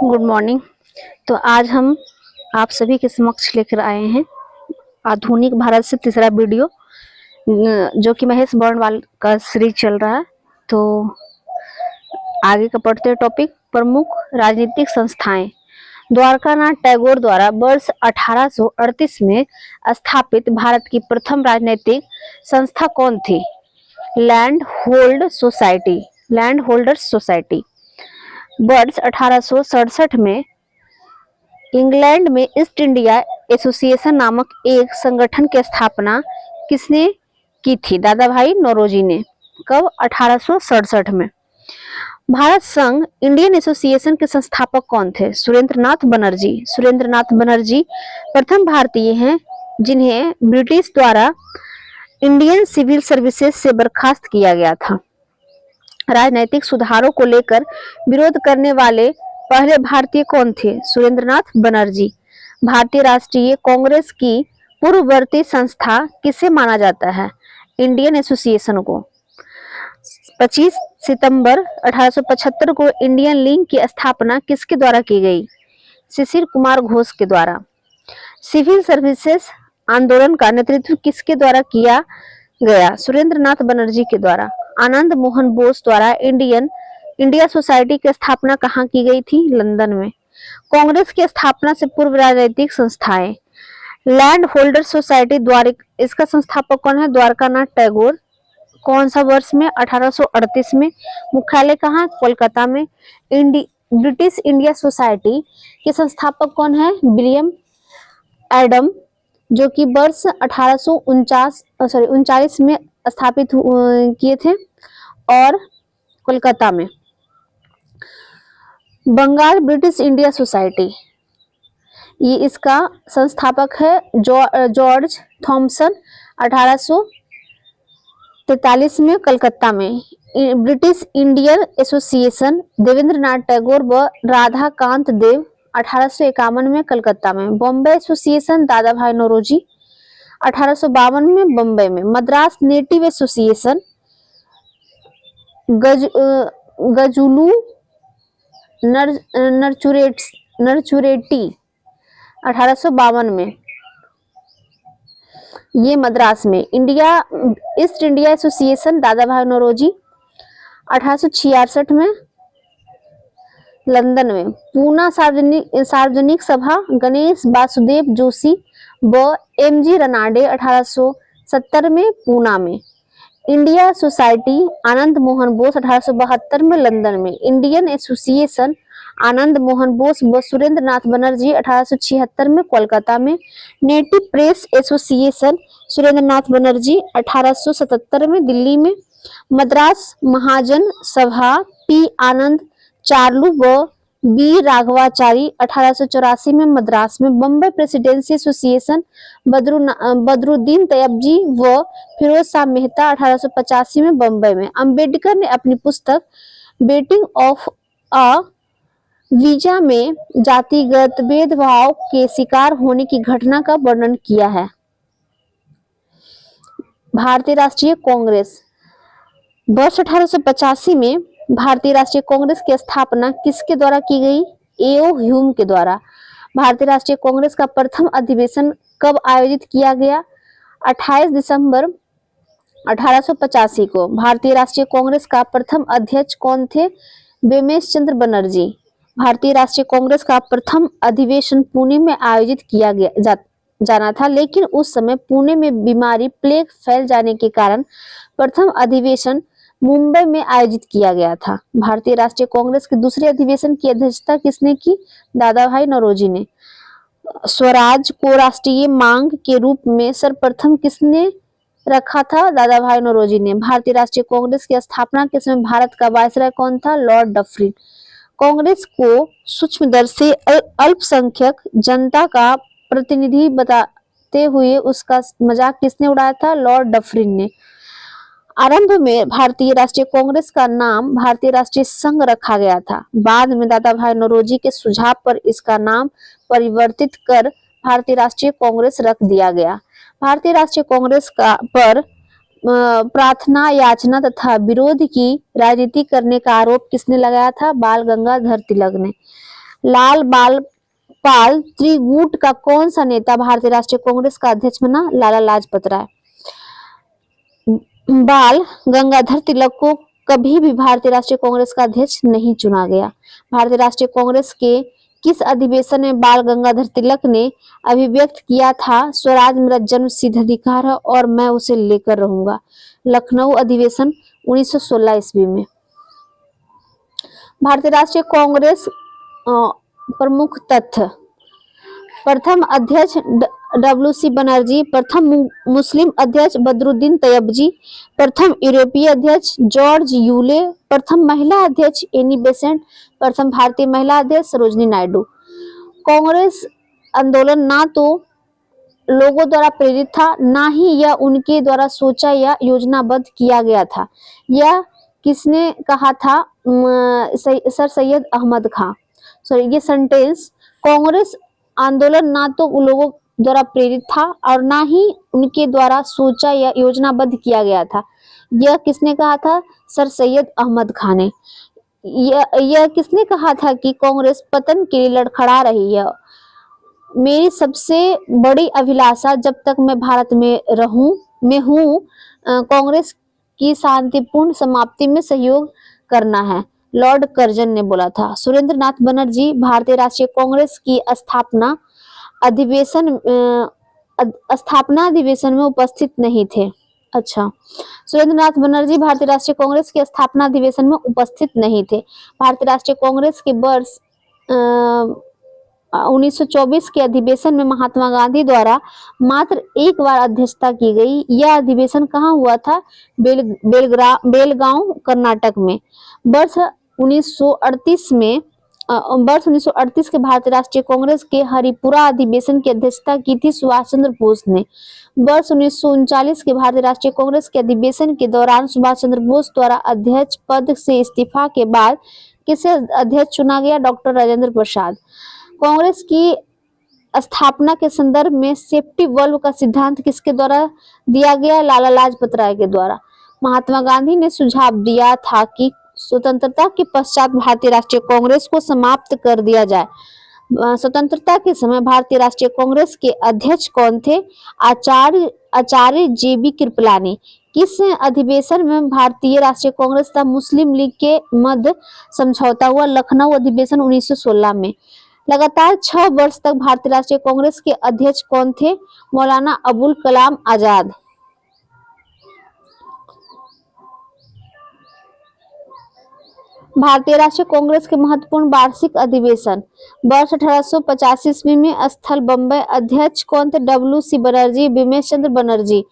Good morning. तो आज हम आप सभी के समक्ष लेकर आए हैं आधुनिक भारत से तीसरा वीडियो, जो कि महेश बर्णवाल का सीरीज चल रहा है। तो आगे का पढ़ते हैं टॉपिक। प्रमुख राजनीतिक संस्थाएं। द्वारकानाथ टैगोर द्वारा वर्ष 1838 में स्थापित भारत की प्रथम राजनीतिक संस्था कौन थी? Land holders society. वर्ष 1867 में इंग्लैंड में ईस्ट इंडिया एसोसिएशन नामक एक संगठन की स्थापना किसने की थी? दादा भाई नौरोजी ने। कब? 1867 में। भारत संघ इंडियन एसोसिएशन के संस्थापक कौन थे? सुरेंद्रनाथ बनर्जी प्रथम भारतीय हैं जिन्हें ब्रिटिश द्वारा इंडियन सिविल सर्विसेज से बर्खास्त किया गया था। राजनीतिक सुधारों को लेकर विरोध करने वाले पहले भारतीय कौन थे? सुरेंद्रनाथ बनर्जी। भारतीय राष्ट्रीय कांग्रेस की पूर्ववर्ती संस्था किसे माना जाता है? इंडियन एसोसिएशन को। 25 सितंबर 1875 को इंडियन लीग की स्थापना किसके द्वारा की गई? शिशिर कुमार घोष के द्वारा। सिविल सर्विसेज आंदोलन का नेतृत्व किसके द्वारा किया गया? सुरेंद्रनाथ बनर्जी के द्वारा। आनंद मोहन बोस द्वारा इंडिया सोसाइटी की स्थापना कहाँ की गई थी? लंदन में। कांग्रेस की स्थापना से पूर्व राजनीतिक संस्थाएं। लैंड होल्डर सोसाइटी द्वारा, इसका संस्थापक कौन है? द्वारकानाथ टैगोर। कौन सा वर्ष में? 1838 में। मुख्यालय कहाँ? कोलकाता में। ब्रिटिश इंडिया सोसाइटी के संस्थापक कौन है? विलियम एडम, जो कि वर्ष 1839 में स्थापित किए थे और कोलकाता में। बंगाल ब्रिटिश इंडिया सोसाइटी, ये इसका संस्थापक है जॉर्ज थॉमसन, 1843 में कलकत्ता में। British Indian Association Debendranath Tagore व राधा कांत देव, 1851 में कलकत्ता में। बॉम्बे एसोसिएशन दादा भाई नौरोजी, 1852 में बम्बई में। मद्रास नेटिव एसोसिएशन गजुलू नरचुरेटी, 1852 में, ये मद्रास में। ईस्ट इंडिया एसोसिएशन दादा भाई नौरोजी, 1866 में लंदन में। पूना सार्वजनिक सभा गणेश वासुदेव जोशी व एमजी रनाडे, 1870 में पूना में। इंडिया सोसाइटी आनंद मोहन बोस, 1872 में लंदन में। इंडियन एसोसिएशन आनंद मोहन बोस व सुरेंद्रनाथ बनर्जी, 1876 में कोलकाता में। Native press association Surendranath Banerjee, 1877 में दिल्ली में। मद्रास महाजन सभा पी आनंद चार्लू व बी राघवाचारी, 1884 में मद्रास में। बम्बई प्रेसिडेंसी एसोसिएशन बदरुद्दीन तैयबजी व फिरोज शाह मेहता, 1885 में बम्बई में। अंबेडकर ने अपनी पुस्तक बेटिंग ऑफ अ वीजा में जातिगत भेदभाव के शिकार होने की घटना का वर्णन किया है। भारतीय राष्ट्रीय कांग्रेस, वर्ष 1885 में भारतीय राष्ट्रीय कांग्रेस की स्थापना किसके द्वारा की गई? एओ ह्यूम के द्वारा। भारतीय राष्ट्रीय कांग्रेस का प्रथम अधिवेशन कब आयोजित किया गया? 28 दिसंबर 1885 को। भारतीय राष्ट्रीय कांग्रेस का प्रथम अध्यक्ष कौन थे? बेमेश चंद्र बनर्जी। भारतीय राष्ट्रीय कांग्रेस का प्रथम अधिवेशन पुणे में आयोजित किया जाना था, लेकिन उस समय पुणे में बीमारी प्लेग फैल जाने के कारण प्रथम अधिवेशन मुंबई में आयोजित किया गया था। भारतीय राष्ट्रीय कांग्रेस के दूसरे अधिवेशन की अध्यक्षता किसने की? दादा भाई नौरोजी ने। स्वराज को राष्ट्रीय मांग के रूप में सर्वप्रथम किसने रखा था? दादा भाई नौरोजी ने। भारतीय राष्ट्रीय कांग्रेस की स्थापना के समय भारत का वायसराय कौन था? Lord Dufferin. कांग्रेस को सूक्ष्म दर से अल्पसंख्यक जनता का प्रतिनिधि बताते हुए उसका मजाक किसने उड़ाया था? लॉर्ड डफरिन ने। आरंभ में भारतीय राष्ट्रीय कांग्रेस का नाम भारतीय राष्ट्रीय संघ रखा गया था। बाद में दादा भाई नौरोजी के सुझाव पर इसका नाम परिवर्तित कर भारतीय राष्ट्रीय कांग्रेस रख दिया गया। भारतीय राष्ट्रीय कांग्रेस पर प्रार्थना, याचना तथा विरोध की राजनीति करने का आरोप किसने लगाया था? बाल गंगाधर तिलक ने। लाल बाल पाल त्रिगुट का कौन सा नेता भारतीय राष्ट्रीय कांग्रेस का अध्यक्ष बना? लाला लाजपत राय। बाल गंगाधर तिलक को कभी भी भारतीय राष्ट्रीय कांग्रेस का अध्यक्ष नहीं चुना गया। भारतीय राष्ट्रीय कांग्रेस के किस अधिवेशन में बाल गंगाधर तिलक ने अभिव्यक्त किया था, स्वराज मेरा जन्म सिद्ध अधिकार है और मैं उसे लेकर रहूंगा? लखनऊ अधिवेशन 1916 ईस्वी में। भारतीय राष्ट्रीय कांग्रेस प्रमुख तथ्य: प्रथम अध्यक्ष WC बनर्जी, प्रथम मुस्लिम अध्यक्ष बदरुद्दीन तैयबजी, प्रथम यूरोपीय अध्यक्ष जॉर्ज यूले, प्रथम महिला अध्यक्ष एनी बेसेंट, प्रथम भारतीय महिला अध्यक्ष सरोजिनी नायडू। कांग्रेस आंदोलन ना तो लोगों द्वारा प्रेरित था, ना ही यह उनके द्वारा सोचा या योजनाबद्ध किया गया था। यह किसने कहा था? सर सैयद अहमद खां। सॉरी, ये सेंटेंस कांग्रेस आंदोलन ना तो लोगों द्वारा प्रेरित था और ना ही उनके द्वारा सोचा या योजनाबद्ध किया गया था। यह किसने कहा था? सर सैयद अहमद खान ने। यह किसने कहा था कि कांग्रेस पतन के लिए लड़खड़ा रही है? मेरी सबसे बड़ी अभिलाषा जब तक मैं भारत में हूँ कांग्रेस की शांतिपूर्ण समाप्ति में सहयोग करना है, लॉर्ड कर्जन ने बोला था। सुरेंद्र नाथ बनर्जी भारतीय राष्ट्रीय कांग्रेस की स्थापना अधिवेशन में उपस्थित नहीं थे। अच्छा, सुरेंद्र नाथ बनर्जी भारतीय राष्ट्रीय कांग्रेस के स्थापना अधिवेशन में उपस्थित नहीं थे। भारतीय राष्ट्रीय कांग्रेस के वर्ष 1924 के अधिवेशन में महात्मा गांधी द्वारा मात्र एक बार अध्यक्षता की गई। यह अधिवेशन कहाँ हुआ था? बेलगांव कर्नाटक में। वर्ष 1938 के भारतीय राष्ट्रीय कांग्रेस के हरिपुरा अधिवेशन की अध्यक्षता की थी सुभाष चंद्र बोस ने। वर्ष 1939 के भारतीय राष्ट्रीय कांग्रेस के अधिवेशन के दौरान सुभाष चंद्र बोस द्वारा अध्यक्ष पद से इस्तीफा के बाद किसे अध्यक्ष चुना गया? डॉक्टर राजेंद्र प्रसाद। कांग्रेस की स्थापना के संदर्भ में सेफ्टी वॉल्व का सिद्धांत किसके द्वारा दिया गया? लाला लाजपत राय के द्वारा। महात्मा गांधी ने सुझाव दिया था कि स्वतंत्रता के पश्चात भारतीय राष्ट्रीय कांग्रेस को समाप्त कर दिया जाए। स्वतंत्रता के समय भारतीय राष्ट्रीय कांग्रेस के अध्यक्ष कौन थे? आचार्य JB कृपलानी। किस अधिवेशन में भारतीय राष्ट्रीय कांग्रेस तथा मुस्लिम लीग के मध्य समझौता हुआ? लखनऊ अधिवेशन 1916 में। लगातार 6 वर्ष तक भारतीय राष्ट्रीय कांग्रेस के अध्यक्ष कौन थे? मौलाना अबुल कलाम आजाद। भारतीय राष्ट्रीय कांग्रेस के महत्वपूर्ण वार्षिक अधिवेशन वर्ष 1885 ईस्वी में स्थल बम्बई। अध्यक्ष कौन थे? WC बनर्जी, बिमेश चंद्र बनर्जी।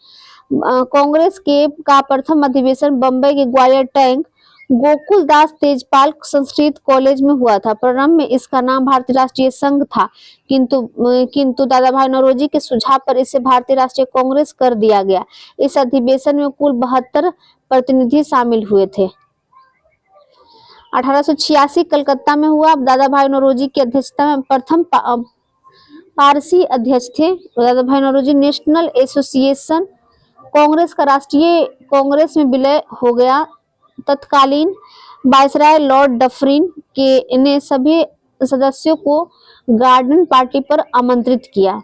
कांग्रेस का प्रथम अधिवेशन बम्बई के ग्वालियर टैंक गोकुल दास तेजपाल संस्कृत कॉलेज में हुआ था। प्रारंभ में इसका नाम भारतीय राष्ट्रीय संघ था, किंतु दादा भाई नौरोजी के सुझाव पर इसे भारतीय राष्ट्रीय कांग्रेस कर दिया गया। इस अधिवेशन में कुल 72 प्रतिनिधि शामिल हुए थे। 1886 कलकत्ता में हुआ। दादा भाई नौरोजी की अध्यक्षता में प्रथम पारसी अध्यक्ष थे। दादा भाई नौरोजी नेशनल एसोसिएशन कांग्रेस का राष्ट्रीय कांग्रेस में विलय हो गया। तत्कालीन वायसराय लॉर्ड डफरिन ने सभी सदस्यों को गार्डन पार्टी पर आमंत्रित किया।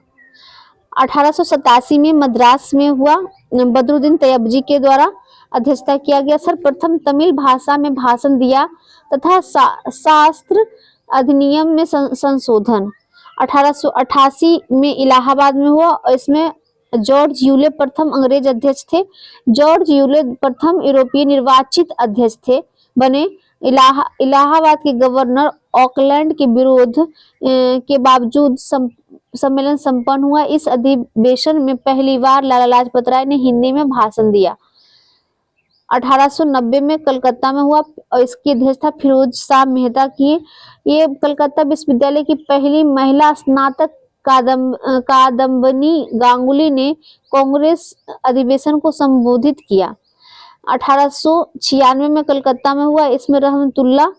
1887 में मद्रास में हुआ। बदरुद्दीन तैयबजी के द्वारा अध्यक्षता किया गया। सर्वप्रथम तमिल भाषा में भाषण दिया तथा शास्त्र अधिनियम में संशोधन 1888 में इलाहाबाद में हुआ। इसमें जॉर्ज यूले प्रथम अंग्रेज अध्यक्ष थे। जॉर्ज यूले प्रथम यूरोपीय निर्वाचित अध्यक्ष बने। इलाहाबाद के गवर्नर ऑकलैंड के विरोध के बावजूद सम्मेलन संपन्न हुआ। इस अधिवेशन में पहली बार लाला लाजपत राय ने हिंदी में भाषण दिया। 1890 में कलकत्ता में हुआ और इसकी अध्यक्षता फिरोज शाह मेहता की। ये कलकत्ता विश्वविद्यालय की पहली महिला स्नातक कादम्बनी गांगुली ने कांग्रेस अधिवेशन को संबोधित किया। 1896 में कलकत्ता में हुआ। इसमें रहमतुल्ला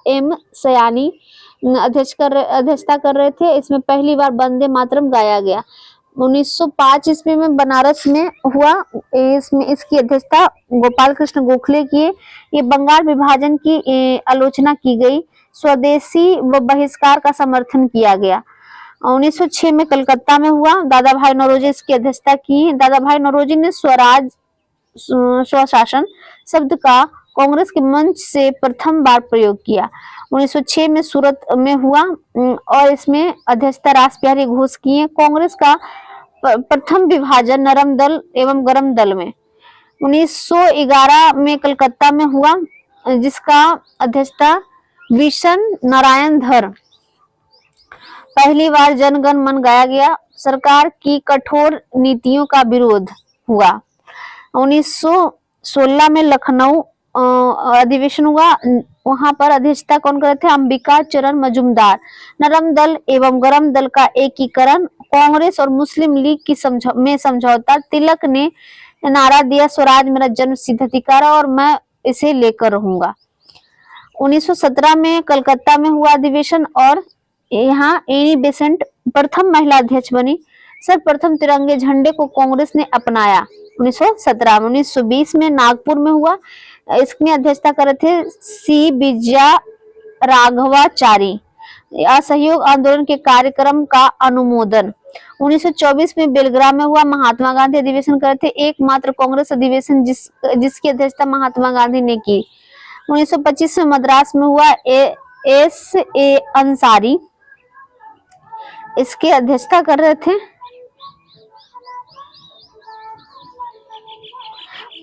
एम सयानी अध्यक्षता कर रहे थे। इसमें पहली बार वंदे मातरम गाया गया। 1905 ईस्वी में बनारस में हुआ। इसमें इसकी अध्यक्षता गोपाल कृष्ण गोखले किए। ये बंगाल विभाजन की आलोचना की गई। स्वदेशी व बहिष्कार का समर्थन किया गया। 1906 में कलकत्ता में हुआ। दादा भाई नौरोजी इसकी अध्यक्षता की। दादा भाई नौरोजी ने स्वराज स्वशासन शब्द का कांग्रेस के मंच से प्रथम बार प्रयोग किया। 1906 में सूरत में हुआ और इसमें अध्यक्षता रास बिहारी घोष किए। कांग्रेस का प्रथम विभाजन नरम दल एवं गरम दल में 1911 में कलकत्ता में हुआ, जिसका अध्यक्षता विशन नारायण धर। पहली बार जन गण मन गाया गया। सरकार की कठोर नीतियों का विरोध हुआ। 1916 में लखनऊ अधिवेशन हुआ। वहां पर अध्यक्षता कौन करे थे? अंबिका चरण मजूमदार। नरम दल एवं गरम दल का एकीकरण, कांग्रेस और मुस्लिम लीग की समझौता। तिलक ने नारा दिया, स्वराज मेरा जन्म सिद्ध अधिकार और मैं इसे लेकर रहूंगा। 1917 में कलकत्ता में हुआ अधिवेशन और यहाँ एनी बेसेंट प्रथम महिला अध्यक्ष बनी। सर्वप्रथम तिरंगे झंडे को कांग्रेस ने अपनाया 1917 में। 1920 में नागपुर में हुआ। इसमें अध्यक्षता करे थे सी विजया राघवाचारी। असहयोग आंदोलन के कार्यक्रम का अनुमोदन। 1924 में बेलग्राम में हुआ। महात्मा गांधी अधिवेशन करे थे, एकमात्र कांग्रेस अधिवेशन जिसकी अध्यक्षता महात्मा गांधी ने की। 1925 में मद्रास में हुआ। एस ए अंसारी इसके अध्यक्षता कर रहे थे।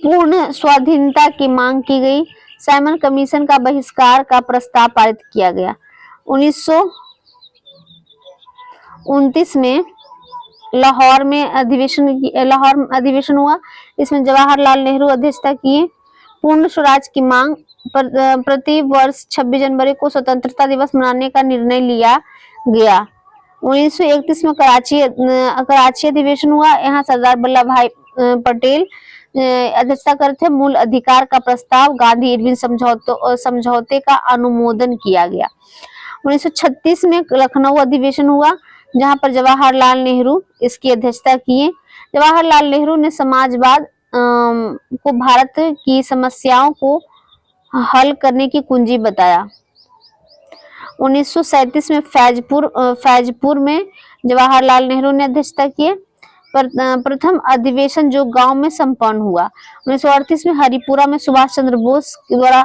पूर्ण स्वाधीनता की मांग की गई। साइमन कमीशन का बहिष्कार का प्रस्ताव पारित किया गया। 1929 में लाहौर अधिवेशन हुआ। इसमें जवाहरलाल नेहरू अध्यक्षता किए। पूर्ण स्वराज की मांग पर प्रति वर्ष 26 जनवरी को स्वतंत्रता दिवस मनाने का निर्णय लिया गया। 1931 में कराची अधिवेशन हुआ। यहाँ सरदार वल्लभ भाई पटेल अध्यक्षता करते थे। मूल अधिकार का प्रस्ताव, गांधी इरविन समझौते का अनुमोदन किया गया। 1936 में लखनऊ अधिवेशन हुआ, जहां पर जवाहरलाल नेहरू इसकी अध्यक्षता किए। जवाहरलाल नेहरू ने समाजवाद को भारत की समस्याओं को हल करने की कुंजी बताया। 1937 में फैजपुर में जवाहरलाल नेहरू ने अध्यक्षता किए। प्रथम अधिवेशन जो गांव में संपन्न हुआ। 1938 में हरिपुरा में सुभाष चंद्र बोस द्वारा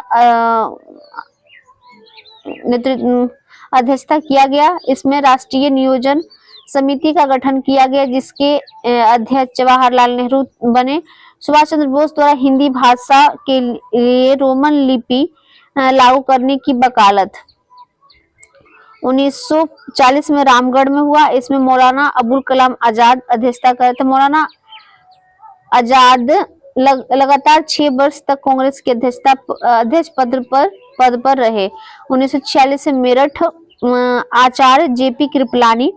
अध्यक्षता किया गया। इसमें राष्ट्रीय नियोजन समिति का गठन किया गया, जिसके अध्यक्ष जवाहरलाल नेहरू बने। सुभाष चंद्र बोस द्वारा हिंदी भाषा के लिए रोमन लिपि लागू करने की वकालत 1940 में रामगढ़ में हुआ। इसमें मौलाना अबुल कलाम आजाद अध्यक्षता करे थे। मौलाना आजाद लगातार 6 वर्ष तक कांग्रेस के अध्यक्ष पद पर रहे। 1946 में मेरठ आचार्य जेपी कृपलानी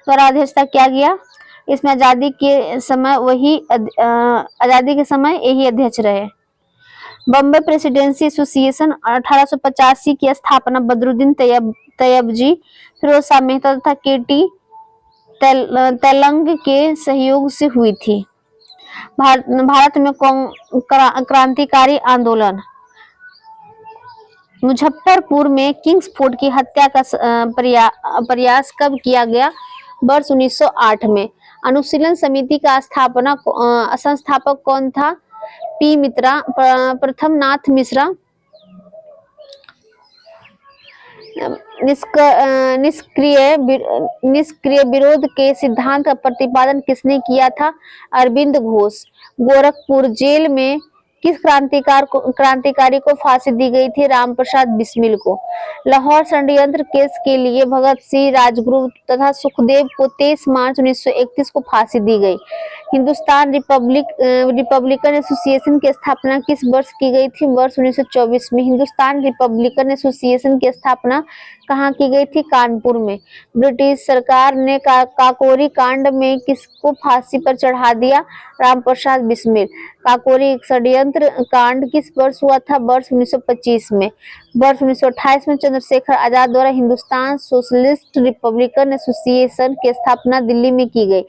द्वारा अध्यक्षता किया गया। इसमें आजादी के समय यही अध्यक्ष रहे। बॉम्बे प्रेसिडेंसी एसोसिएशन 1885 की स्थापना बदरुद्दीन तैयबजी, फिरोज शाह मेहता तथा केटी तेलंग के सहयोग से हुई थी। भारत में क्रांतिकारी आंदोलन। मुजफ्फरपुर में किंग्स फोर्ड की हत्या का प्रयास कब किया गया? वर्ष 1908 में। अनुशीलन समिति का संस्थापक कौन था? पी मित्रा। प्रथम नाथ मिश्रा। निष्क्रिय विरोध के सिद्धांत का प्रतिपादन किसने किया था? अरविंद घोष। गोरखपुर जेल में किस क्रांतिकारी को फांसी दी गई थी? रामप्रसाद बिस्मिल को। लाहौर षड्यंत्र केस के लिए भगत सिंह, राजगुरु तथा सुखदेव को 23 मार्च 1931 को फांसी दी गई। हिंदुस्तान रिपब्लिकन एसोसिएशन की स्थापना किस वर्ष की गई थी? वर्ष 1924 में। हिंदुस्तान रिपब्लिकन एसोसिएशन की स्थापना कहाँ की गई थी? कानपुर में। ब्रिटिश सरकार ने काकोरी कांड में किसको फांसी पर चढ़ा दिया? रामप्रसाद बिस्मिल। काकोरी षड्यंत्र कांड किस वर्ष हुआ था? वर्ष 1925 में। वर्ष 1928 में चंद्रशेखर आजाद द्वारा हिंदुस्तान सोशलिस्ट रिपब्लिकन एसोसिएशन की स्थापना दिल्ली में की गई।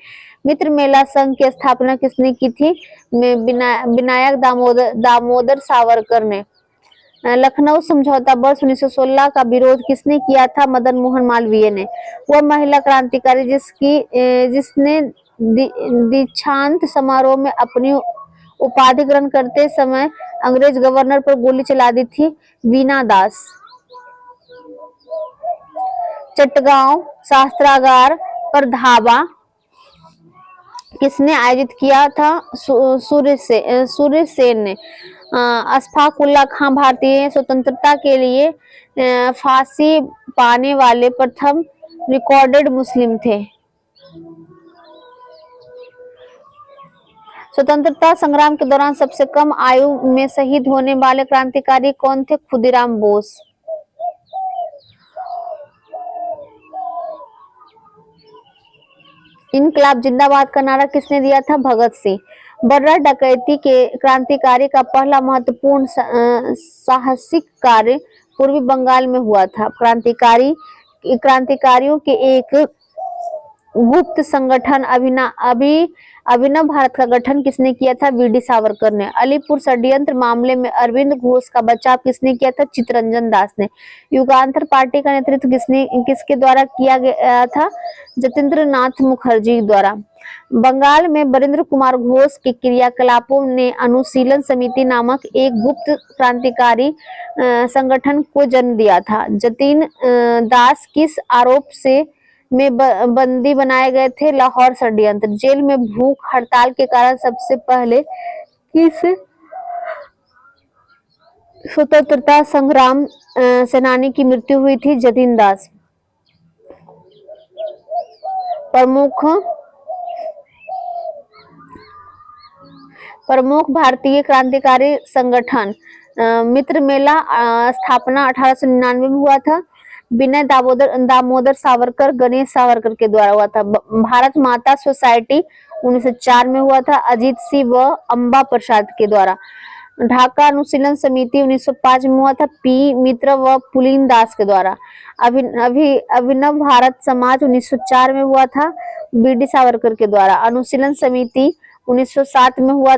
मित्र मेला संघ की स्थापना किसने की थी? विनायक दामोदर सावरकर ने। लखनऊ समझौता वर्ष 1916 का विरोध किसने किया था? मदन मोहन मालवीय ने। वह महिला क्रांतिकारी जिसने दीक्षांत समारोह में अपनी उपाधि ग्रहण करते समय अंग्रेज गवर्नर पर गोली चला दी थी? वीना दास। चटगांव शास्त्रागार पर धावा किसने आयोजित किया था? सूर्य सेन ने। अशफाक उल्ला खां भारतीय स्वतंत्रता के लिए फांसी पाने वाले प्रथम रिकॉर्डेड मुस्लिम थे। स्वतंत्रता संग्राम के दौरान सबसे कम आयु में शहीद होने वाले क्रांतिकारी कौन थे? खुदीराम बोस। इनकलाब जिंदाबाद का नारा किसने दिया था? भगत सिंह। बर्रा डकैती के क्रांतिकारी का पहला महत्वपूर्ण साहसिक कार्य पूर्वी बंगाल में हुआ था। क्रांतिकारियों के एक गुप्त संगठन अभिनव भारत का गठन किसने किया था? वीडी सावरकर ने। अलीपुर षड्यंत्र मामले में अरविंद घोष का बचाव किसने किया था? चित्तरंजन दास ने। युगांतर पार्टी का नेतृत्व किसके द्वारा किया गया था? जतेंद्र नाथ मुखर्जी द्वारा। बंगाल में बरिंद्र कुमार घोष के क्रियाकलापों ने अनुशीलन समिति नामक एक गुप्त क्रांतिकारी संगठन को जन्म दिया था। जतीन दास किस आरोप से में बंदी बनाए गए थे? लाहौर षड्यंत्र। जेल में भूख हड़ताल के कारण सबसे पहले किस स्वतंत्रता संग्राम सेनानी की मृत्यु हुई थी? जतीन दास। प्रमुख भारतीय क्रांतिकारी संगठन मित्र मेला स्थापना 1899 में हुआ था। विनय दामोदर सावरकर गणेश सावरकर के द्वारा हुआ था। भारत माता सोसाइटी 1904 में हुआ था, अजीत सिंह व अम्बा प्रसाद के द्वारा। ढाका अनुशीलन समिति 1905 में हुआ था, पी मित्र व पुलिन दास के द्वारा। अभिनव भारत समाज 1904 में हुआ था, बीडी सावरकर के द्वारा। अनुशीलन समिति 1907 में हुआ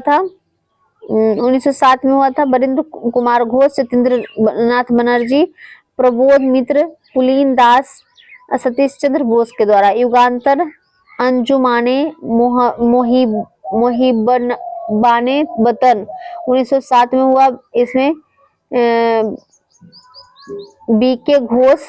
था बरिंद्र कुमार घोष, सत्येंद्र नाथ बनर्जी, प्रबोध मित्र, पुलिन दास, सतीश चंद्र बोस के द्वारा। युगांतर अंजुमाने मोहिब्बाने वतन 1907 में हुआ। इसमें बीके घोष,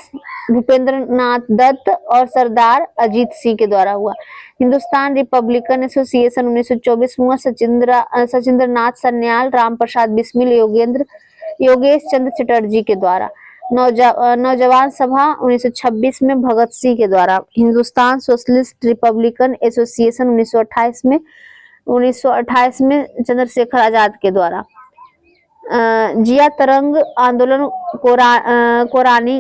भूपेंद्र नाथ दत्त और सरदार अजीत सिंह के द्वारा हुआ। हिंदुस्तान रिपब्लिकन एसोसिएशन 1924 में हुआ। सचिंद्र नाथ सन्याल, राम प्रसाद बिस्मिल, योगेश चंद्र चटर्जी के द्वारा। नौजवान सभा 1926 में भगत सिंह के द्वारा। हिंदुस्तान सोशलिस्ट रिपब्लिकन एसोसिएशन 1928 में चंद्रशेखर आजाद के द्वारा। जिया तरंग आंदोलन को रानी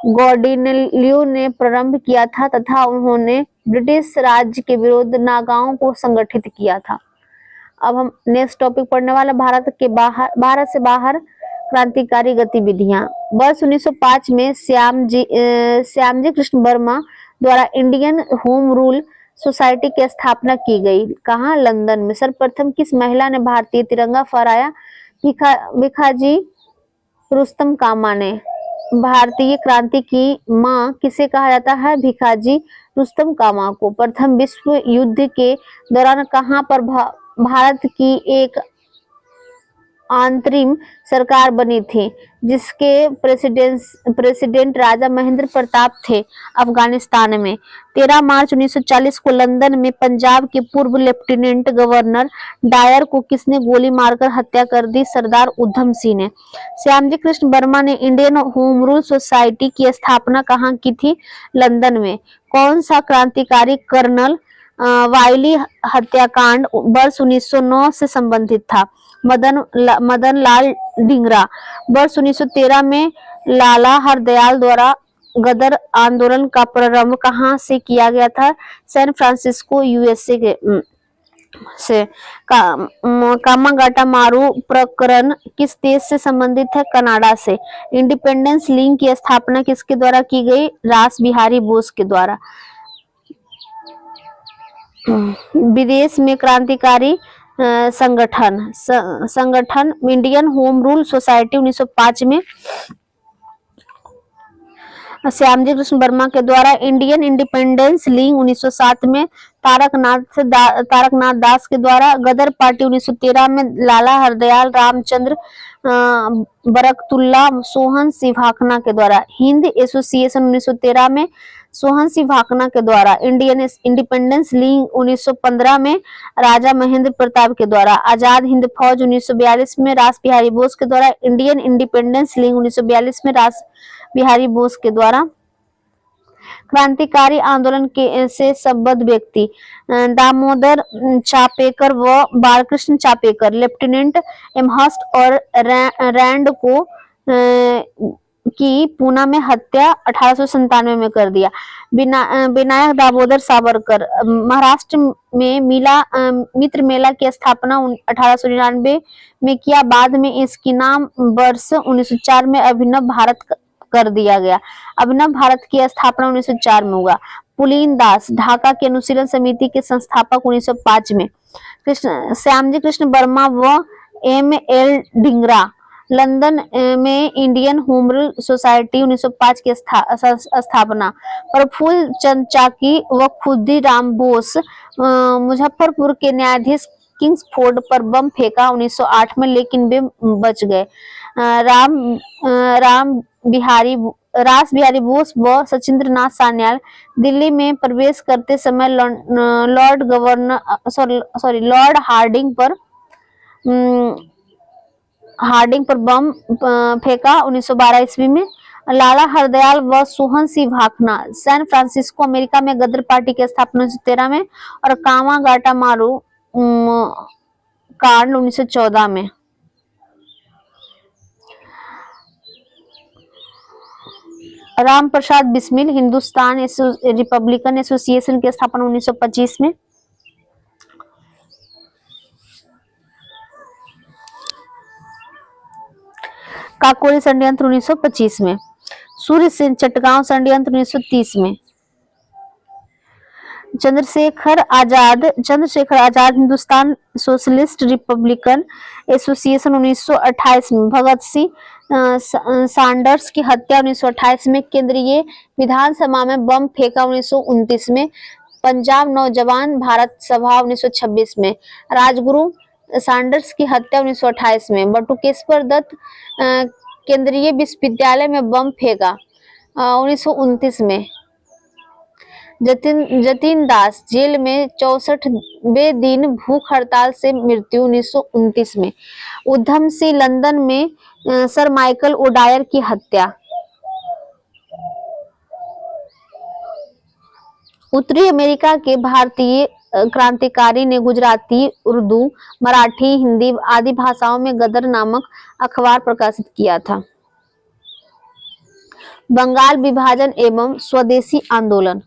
गॉर्डिनेलियो ने प्रारंभ किया था तथा उन्होंने ब्रिटिश राज्य के विरुद्ध नागाओं को संगठित किया था। अब हम नेक्स्ट टॉपिक पढ़ने वाला भारत से बाहर क्रांतिकारी गतिविधियां। वर्ष 1905 में श्यामजी कृष्ण वर्मा द्वारा इंडियन होम रूल सोसाइटी की स्थापना की गई। कहाँ? लंदन में। सर्वप्रथम किस महिला ने भारतीय तिरंगा फहराया? भिखाजी रुस्तम कामा ने। भारतीय क्रांति की मां किसे कहा जाता है? भिखाजी रुस्तम कामा को। प्रथम विश्व युद्ध के दौरान कहां पर भारत की एक अंतरिम सरकार बनी थी जिसके प्रेसिडेंट राजा महेंद्र प्रताप थे? अफगानिस्तान में। 13 मार्च 1940 को लंदन में पंजाब के पूर्व लेफ्टिनेंट गवर्नर डायर को किसने गोली मारकर हत्या कर दी? सरदार उधम सिंह ने। श्यामजी कृष्ण वर्मा ने इंडियन होम रूल सोसाइटी की स्थापना कहाँ की थी? लंदन में। कौन सा क्रांतिकारी कर्नल वायली हत्याकांड वर्ष 1909 से संबंधित था? मदन लाल ढींगरा। वर्ष 1913 में लाला हरदयाल द्वारा गदर आंदोलन का प्रारंभ कहां से किया गया था? सैन फ्रांसिस्को यूएसए के से। कामागाटा मारू प्रकरण किस देश से संबंधित है? कनाडा से। इंडिपेंडेंस लीग की स्थापना किसके द्वारा की गई? रास बिहारी बोस के द्वारा। विदेश में क्रांतिकारी संगठन इंडियन होम रूल सोसाइटी 1905 में श्यामजी कृष्ण वर्मा के द्वारा, इंडियन इंडिपेंडेंस लीग 1907 में तारकनाथ दास के द्वारा, गदर पार्टी 1913 में लाला हरदयाल रामचंद्र बरकतुल्ला सोहन सिंह भाखना के द्वारा, हिंद एसोसिएशन 1913 में सोहन सिंह भाखना के द्वारा, इंडियन इंडिपेंडेंस लीग 1915 में राजा महेंद्र प्रताप के द्वारा, आजाद हिंद फौज 1942 में रास बिहारी बोस के द्वारा, इंडियन इंडिपेंडेंस लीग 1942 में रास बिहारी बोस के द्वारा। क्रांतिकारी आंदोलन के से संबद्ध व्यक्ति दामोदर चापेकर व बालकृष्ण चापेकर, लेफ्टिनेंट एमहर्स्ट और रैंड को की पूना में हत्या 1897 में कर दिया। विनायक दामोदर सावरकर, महाराष्ट्र में मित्र मेला की स्थापना 1899 में किया, बाद में इसकी नाम वर्ष 1904 में अभिनव भारत कर दिया गया। अभिनव भारत की स्थापना 1904 में हुआ। पुलीन दास, ढाका के अनुशीलन समिति के संस्थापक 1905 में। श्यामजी कृष्ण वर्मा व M.L. ढींगरा, लंदन में इंडियन होम रूल सोसाइटी 1905 की स्थापना। प्रफुल्ल चंद चाकी व खुदीराम बोस, मुजफ्फरपुर के न्यायाधीश किंग्सफोर्ड पर बम फेंका 1908 में, लेकिन वे बच गए। रास बिहारी बोस व सचिंद्र नाथ सान्याल, दिल्ली में प्रवेश करते समय लॉर्ड हार्डिंग पर बम फेंका 1912 ईस्वी में। लाला हरदयाल व Sohan Singh Bhakna, San Francisco America में गदर पार्टी की स्थापना 1913 में और कामागाटा मारू कांड 1914 में। राम प्रसाद बिस्मिल, हिंदुस्तान रिपब्लिकन एसोसिएशन की स्थापना 1925 में। काकोरी षड्यंत्र 1925 में। सूर्य सेन चटगांव षड्यंत्र 1930 में। Chandrashekhar Azad, Hindustan socialist Republican association 1928 में। भगत सिंह सैंडर्स की हत्या 1928 में। केंद्रीय विधानसभा में बम फेंका 1929 में। पंजाब नौजवान भारत सभा 1926 में। राजगुरु सैंडर्स की हत्या 1928 में। बटुकेश्वर दत्त केंद्रीय विश्वविद्यालय में बम फेंका 1929 में। जतिन दास जेल में 64वें दिन भूख हड़ताल से मृत्यु 1929 में। उधम सिंह लंदन में सर माइकल ओडायर की हत्या। उत्तरी अमेरिका के भारतीय क्रांतिकारी ने गुजराती, उर्दू, मराठी, हिंदी आदि भाषाओं में गदर नामक अखबार प्रकाशित किया था। बंगाल विभाजन एवं स्वदेशी आंदोलन।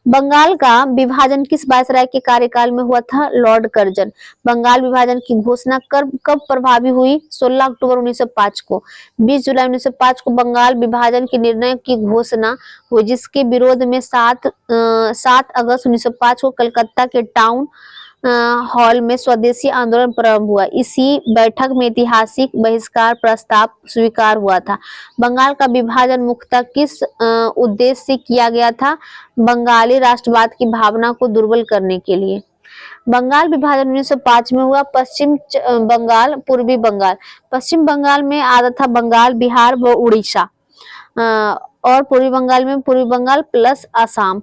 बंगाल का विभाजन किस वायसराय के कार्यकाल में हुआ था? Lord Curzon. बंगाल विभाजन की घोषणा कब प्रभावी हुई? 16 अक्टूबर 1905 को। 20 जुलाई 1905 को बंगाल विभाजन के निर्णय की घोषणा हुई, जिसके विरोध में 7 अगस्त 1905 को कलकत्ता के टाउन हॉल में स्वदेशी आंदोलन प्रारंभ हुआ। इसी बैठक में ऐतिहासिक बहिष्कार प्रस्ताव स्वीकार हुआ था। बंगाल का विभाजन मुख्यतः किस उद्देश्य से किया गया था? बंगाली राष्ट्रवाद की भावना को दुर्बल करने के लिए। बंगाल विभाजन 1905 में हुआ। पश्चिम बंगाल, पूर्वी बंगाल। पश्चिम बंगाल में आता था बंगाल, बिहार व उड़ीसा, और पूर्वी बंगाल में पूर्वी बंगाल प्लस असम।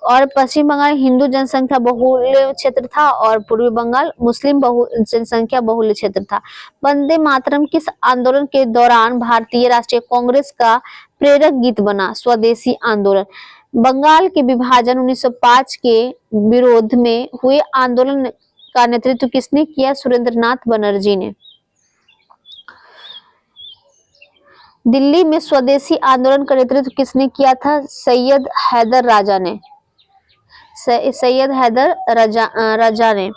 और पश्चिम बंगाल हिंदू जनसंख्या बहुल क्षेत्र था और पूर्वी बंगाल मुस्लिम जनसंख्या बहुल क्षेत्र था। वंदे मातरम किस आंदोलन के दौरान भारतीय राष्ट्रीय कांग्रेस का प्रेरक गीत बना? स्वदेशी आंदोलन। बंगाल के विभाजन 1905 के विरोध में हुए आंदोलन का नेतृत्व किसने किया? सुरेंद्रनाथ बनर्जी ने। दिल्ली में स्वदेशी आंदोलन का नेतृत्व किसने किया था? सैयद हैदर राजा ने।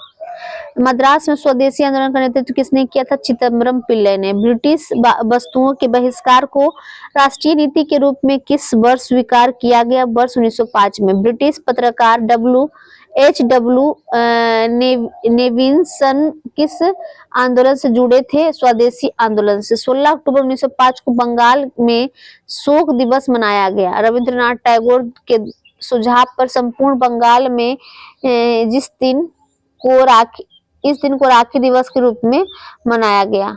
मद्रास में स्वदेशी आंदोलन का नेतृत्व किसने किया था? चिदम्बरम पिल्लै ने। ब्रिटिश वस्तुओं के बहिष्कार को राष्ट्रीय नीति के रूप में किस वर्ष स्वीकार किया गया? वर्ष 1905 में। ब्रिटिश पत्रकार H.W. नेविन्सन किस आंदोलन से जुड़े थे? स्वदेशी आंदोलन से। 16 अक्टूबर 1905 को बंगाल में शोक दिवस मनाया गया। रविंद्रनाथ टैगोर के सुझाव पर संपूर्ण बंगाल में इस दिन को राखी दिवस के रूप में मनाया गया।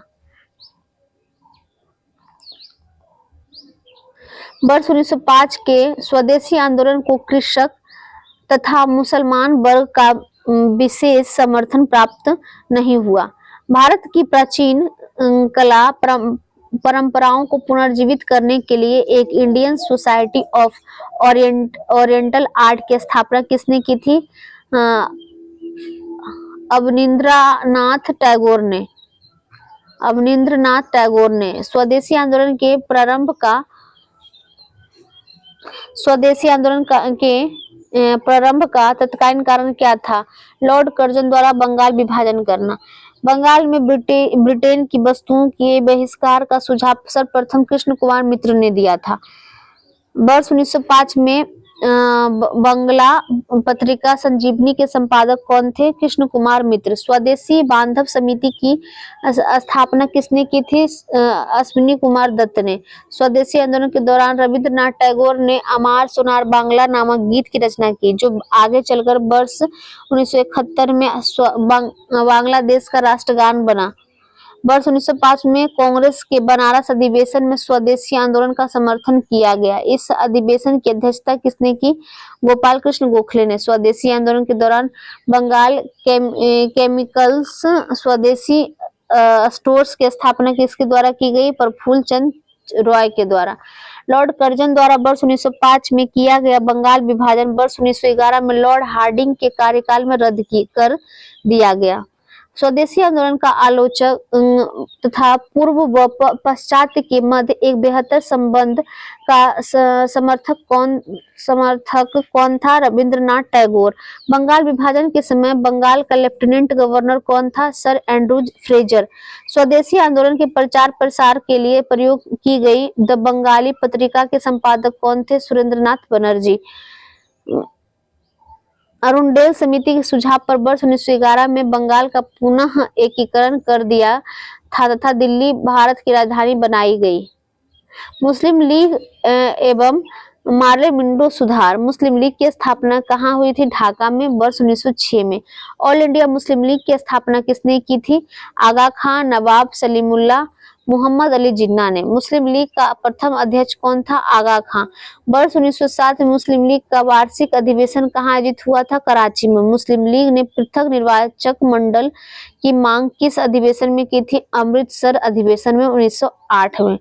वर्ष 1905 के स्वदेशी आंदोलन को कृषक तथा मुसलमान वर्ग का विशेष समर्थन प्राप्त नहीं हुआ। भारत की प्राचीन कला परंपराओं को पुनर्जीवित करने के लिए एक Indian society of oriental art की स्थापना किसने की थी? अवनींद्रनाथ टैगोर ने। स्वदेशी आंदोलन के प्रारंभ का तत्कालीन कारण क्या था? लॉर्ड कर्जन द्वारा बंगाल विभाजन करना। बंगाल में ब्रिटेन की वस्तुओं के बहिष्कार का सुझाव सर्वप्रथम कृष्ण कुमार मित्र ने दिया था। वर्ष 1905 में बंगला पत्रिका संजीवनी के संपादक कौन थे? कृष्ण कुमार मित्र। स्वदेशी बांधव समिति की स्थापना किसने की थी? अश्विनी कुमार दत्त ने। स्वदेशी आंदोलन के दौरान रविंद्रनाथ टैगोर ने अमार सोनार बांग्ला नामक गीत की रचना की, जो आगे चलकर वर्ष 1971 में बांग्लादेश का राष्ट्रगान बना। वर्ष 1905 में कांग्रेस के बनारस अधिवेशन में स्वदेशी आंदोलन का समर्थन किया गया। इस अधिवेशन की अध्यक्षता किसने की? गोपाल कृष्ण गोखले ने। स्वदेशी आंदोलन के दौरान बंगाल केमिकल्स स्वदेशी स्टोर्स की स्थापना किसके द्वारा की गई? प्रफुल्ल चंद रॉय के द्वारा। लॉर्ड कर्जन द्वारा वर्ष 1905 में किया गया बंगाल विभाजन वर्ष 1911 में लॉर्ड हार्डिंग के कार्यकाल में रद्द कर दिया गया। स्वदेशी आंदोलन का आलोचक तथा पूर्व व पश्चात के मध्य एक बेहतर संबंध का समर्थक कौन था? रविंद्रनाथ टैगोर। बंगाल विभाजन के समय बंगाल का लेफ्टिनेंट गवर्नर कौन था? Sir Andrews Fraser. स्वदेशी आंदोलन के प्रचार प्रसार के लिए प्रयोग की गई द बंगाली पत्रिका के संपादक कौन थे? सुरेंद्रनाथ बनर्जी। अरुणडेल समिति के सुझाव पर वर्ष 1911 में बंगाल का पुनः एकीकरण कर दिया था तथा दिल्ली भारत की राजधानी बनाई गई। मुस्लिम लीग एवं मार्लेमिंटो सुधार। मुस्लिम लीग की स्थापना कहाँ हुई थी? ढाका में वर्ष 1906 में। ऑल इंडिया मुस्लिम लीग की स्थापना किसने की थी? आगा खान, नवाब सलीमुल्लाह, मोहम्मद अली जिन्ना ने। मुस्लिम लीग का प्रथम अध्यक्ष कौन था? आगा खां। वर्ष 1907 में मुस्लिम लीग का वार्षिक अधिवेशन कहाँ आयोजित हुआ था? कराची में। मुस्लिम लीग ने पृथक निर्वाचक मंडल की मांग किस अधिवेशन में की थी? अमृतसर अधिवेशन में 1908 में।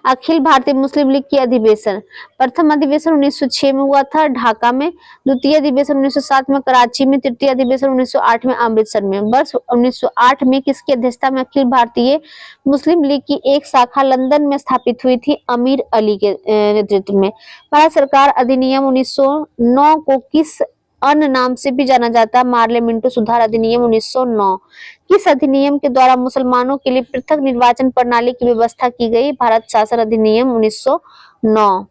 अखिल भारतीय मुस्लिम लीग की अधिवेशन। प्रथम अधिवेशन 1906 में हुआ था ढाका में, द्वितीय अधिवेशन 1907 में कराची में, तृतीय अधिवेशन 1908 में अमृतसर में। वर्ष 1908 में किसकी अध्यक्षता में अखिल भारतीय मुस्लिम लीग की एक शाखा लंदन में स्थापित हुई थी? अमीर अली के नेतृत्व में। भारत सरकार अधिनियम 1909 को किस अन्य नाम से भी जाना जाता है? मार्लेमिंटो सुधार अधिनियम 1909। किस अधिनियम के द्वारा मुसलमानों के लिए पृथक निर्वाचन प्रणाली की व्यवस्था की गई? भारत शासन अधिनियम 1909।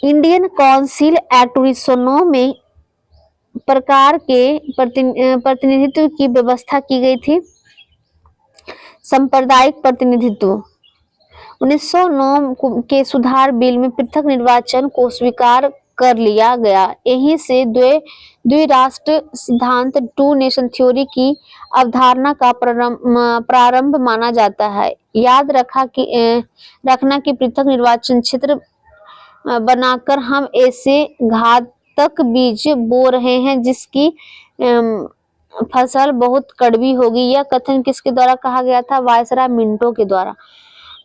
इंडियन काउंसिल एक्ट 1909 में प्रकार के प्रतिनिधित्व की व्यवस्था की गई थी? सांप्रदायिक प्रतिनिधित्व। 1909 के सुधार बिल में पृथक निर्वाचन को स्वीकार कर लिया गया। यहीं से द्विराष्ट्र सिद्धांत, टू नेशन थ्योरी की अवधारणा का प्रारंभ माना जाता है। याद रखना कि पृथक निर्वाचन क्षेत्र बनाकर हम ऐसे घातक बीज बो रहे हैं जिसकी फसल बहुत कड़वी होगी। यह कथन किसके द्वारा कहा गया था? वायसराय मिंटो के द्वारा।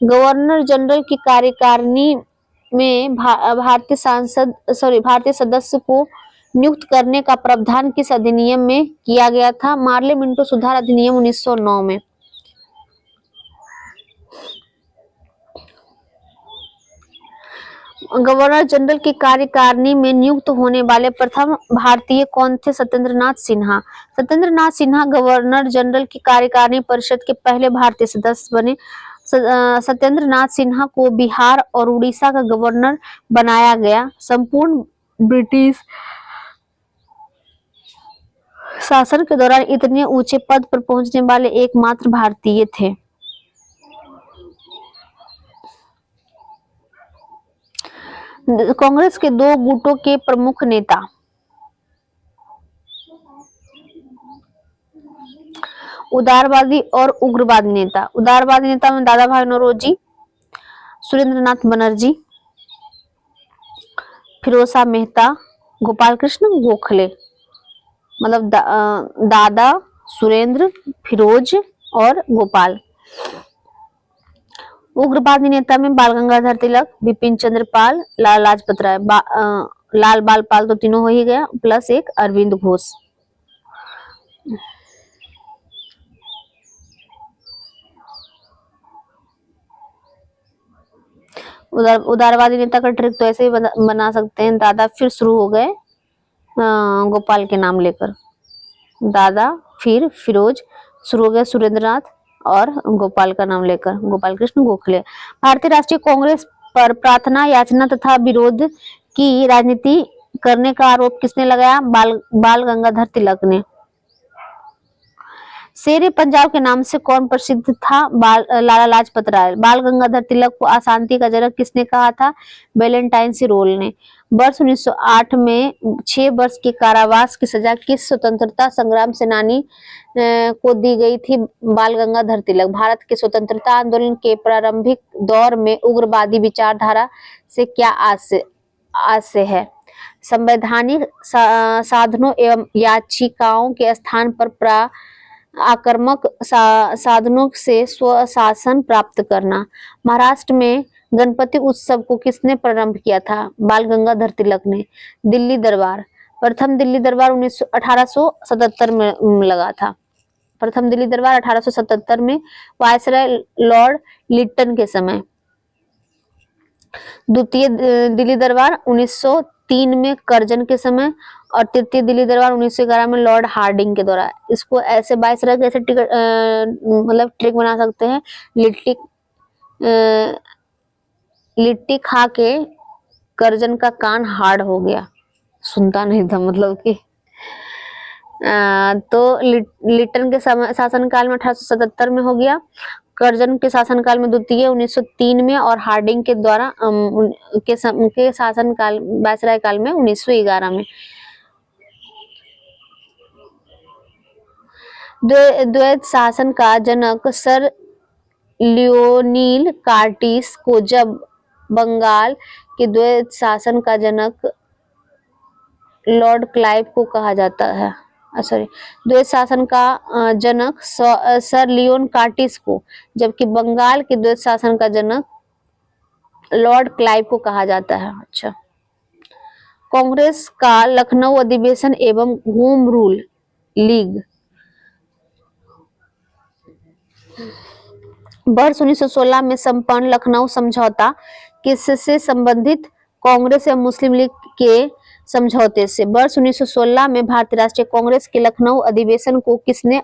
गवर्नर जनरल की कार्यकारिणी में भारतीय सदस्य को नियुक्त करने का प्रावधान किस अधिनियम में किया गया था? मार्लेमिंटो सुधार अधिनियम 1909 में। गवर्नर जनरल की कार्यकारिणी में नियुक्त होने वाले प्रथम भारतीय कौन थे? सत्येंद्रनाथ सिन्हा। सत्येंद्रनाथ सिन्हा गवर्नर जनरल की कार्यकारिणी परिषद के पहले भारतीय सदस्य बने। सत्येंद्र नाथ सिन्हा को बिहार और उड़ीसा का गवर्नर बनाया गया। संपूर्ण ब्रिटिश शासन के दौरान इतने ऊंचे पद पर पहुंचने वाले एकमात्र भारतीय थे। कांग्रेस के दो गुटों के प्रमुख नेता। उदारवादी और उग्रवादी नेता। उदारवादी नेता में दादा भाई नौरोजी, सुरेंद्र नाथ बनर्जी, फिरोज शाह मेहता, गोपाल कृष्ण गोखले। मतलब दादा, सुरेंद्र, फिरोज और गोपाल। उग्रवादी नेता में बाल गंगाधर तिलक, बिपिन चंद्र पाल, लाला लाजपत राय, लाल बाल पाल तो तीनों हो ही गया, प्लस एक अरविंद घोष। उदारवादी नेता का ट्रिक तो ऐसे ही बना सकते हैं। दादा फिर शुरू हो गए गोपाल के नाम लेकर। दादा फिर फिरोज, शुरू हो गए सुरेंद्रनाथ और गोपाल का नाम लेकर, गोपाल कृष्ण गोखले। भारतीय राष्ट्रीय कांग्रेस पर प्रार्थना, याचना तथा विरोध की राजनीति करने का आरोप किसने लगाया? बाल गंगाधर तिलक ने। शेरे पंजाब के नाम से कौन प्रसिद्ध था? लाला लाजपत राय। बाल गंगाधर तिलक को अशांति का जनक किसने कहा था? वैलेंटाइन सिरोल ने। वर्ष 1908 में 6 वर्ष के कारावास की सजा किस स्वतंत्रता संग्राम सेनानी को दी गई थी? बाल गंगाधर तिलक। भारत के स्वतंत्रता आंदोलन के प्रारंभिक दौर में उग्रवादी विचारधारा से क्या आशय है? संवैधानिक साधनों एवं याचिकाओं के स्थान पर आक्रामक साधनों से स्वशासन प्राप्त करना। महाराष्ट्र में गणपति उत्सव को किसने प्रारंभ किया था? बाल गंगाधर तिलक ने। दिल्ली दरबार। प्रथम दिल्ली दरबार 1877 में लगा था। प्रथम दिल्ली दरबार 1877 में वायसराय लॉर्ड लिटन के समय। द्वितीय दिल्ली दरबार 1903 में कर्जन के समय और तृतीय दिल्ली दरबार 1911 में लॉर्ड हार्डिंग के द्वारा। इसको ऐसे वायसराय कैसे मतलब ट्रिक बना सकते हैं। लिट्टी खा के कर्जन का कान हार्ड हो गया, सुनता नहीं था, मतलब कि तो लिटन के शासनकाल में 1877 में हो गया, कर्जन के शासनकाल में द्वितीय 1903 में और हार्डिंग के द्वारा के शासनकाल वायसराय काल में 1911 में। द्वैत शासन का जनक सर लियोनील कार्टिस को जब बंगाल के द्वैत शासन का जनक लॉर्ड क्लाइव को कहा जाता है, द्वैत शासन का जनक सर लियोन कार्टिस को, जबकि बंगाल के द्वैत शासन का जनक लॉर्ड क्लाइव को कहा जाता है। अच्छा, कांग्रेस का लखनऊ अधिवेशन एवं होम रूल लीग वर्ष 1916 में संपन्न लखनऊ समझौता किससे संबंधित? कांग्रेस एवं मुस्लिम लीग के समझौते से। वर्ष 1916 में भारतीय राष्ट्रीय कांग्रेस के लखनऊ अधिवेशन को किसने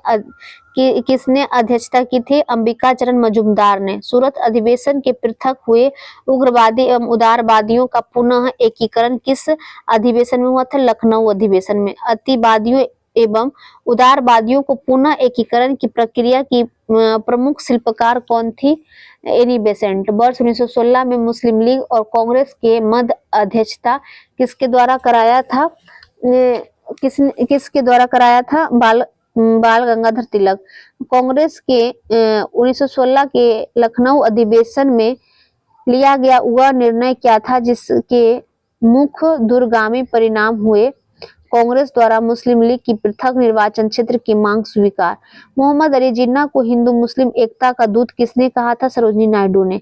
अध्यक्षता की थी? अंबिका चरण मजूमदार ने। सूरत अधिवेशन के पृथक हुए उग्रवादी एवं उदारवादियों का पुनः एकीकरण किस अधिवेशन में हुआ था? लखनऊ अधिवेशन में। अतिवादियों एवं उदारवादियों को पुनः एकीकरण की प्रक्रिया की प्रमुख शिल्पकार कौन थी? Annie Besant. वर्ष 1916 में मुस्लिम लीग और कांग्रेस के मध्य अध्यक्षता किसके द्वारा कराया था? किसके द्वारा कराया था? बाल गंगाधर तिलक। कांग्रेस के 1916 के लखनऊ अधिवेशन में लिया गया वह निर्णय क्या था जिसके मुख्य दूरगामी परिणाम हुए? कांग्रेस द्वारा मुस्लिम लीग की पृथक निर्वाचन क्षेत्र की मांग स्वीकार। मोहम्मद अली जिन्ना को हिंदू मुस्लिम एकता का दूत किसने कहा था? सरोजिनी नायडू ने।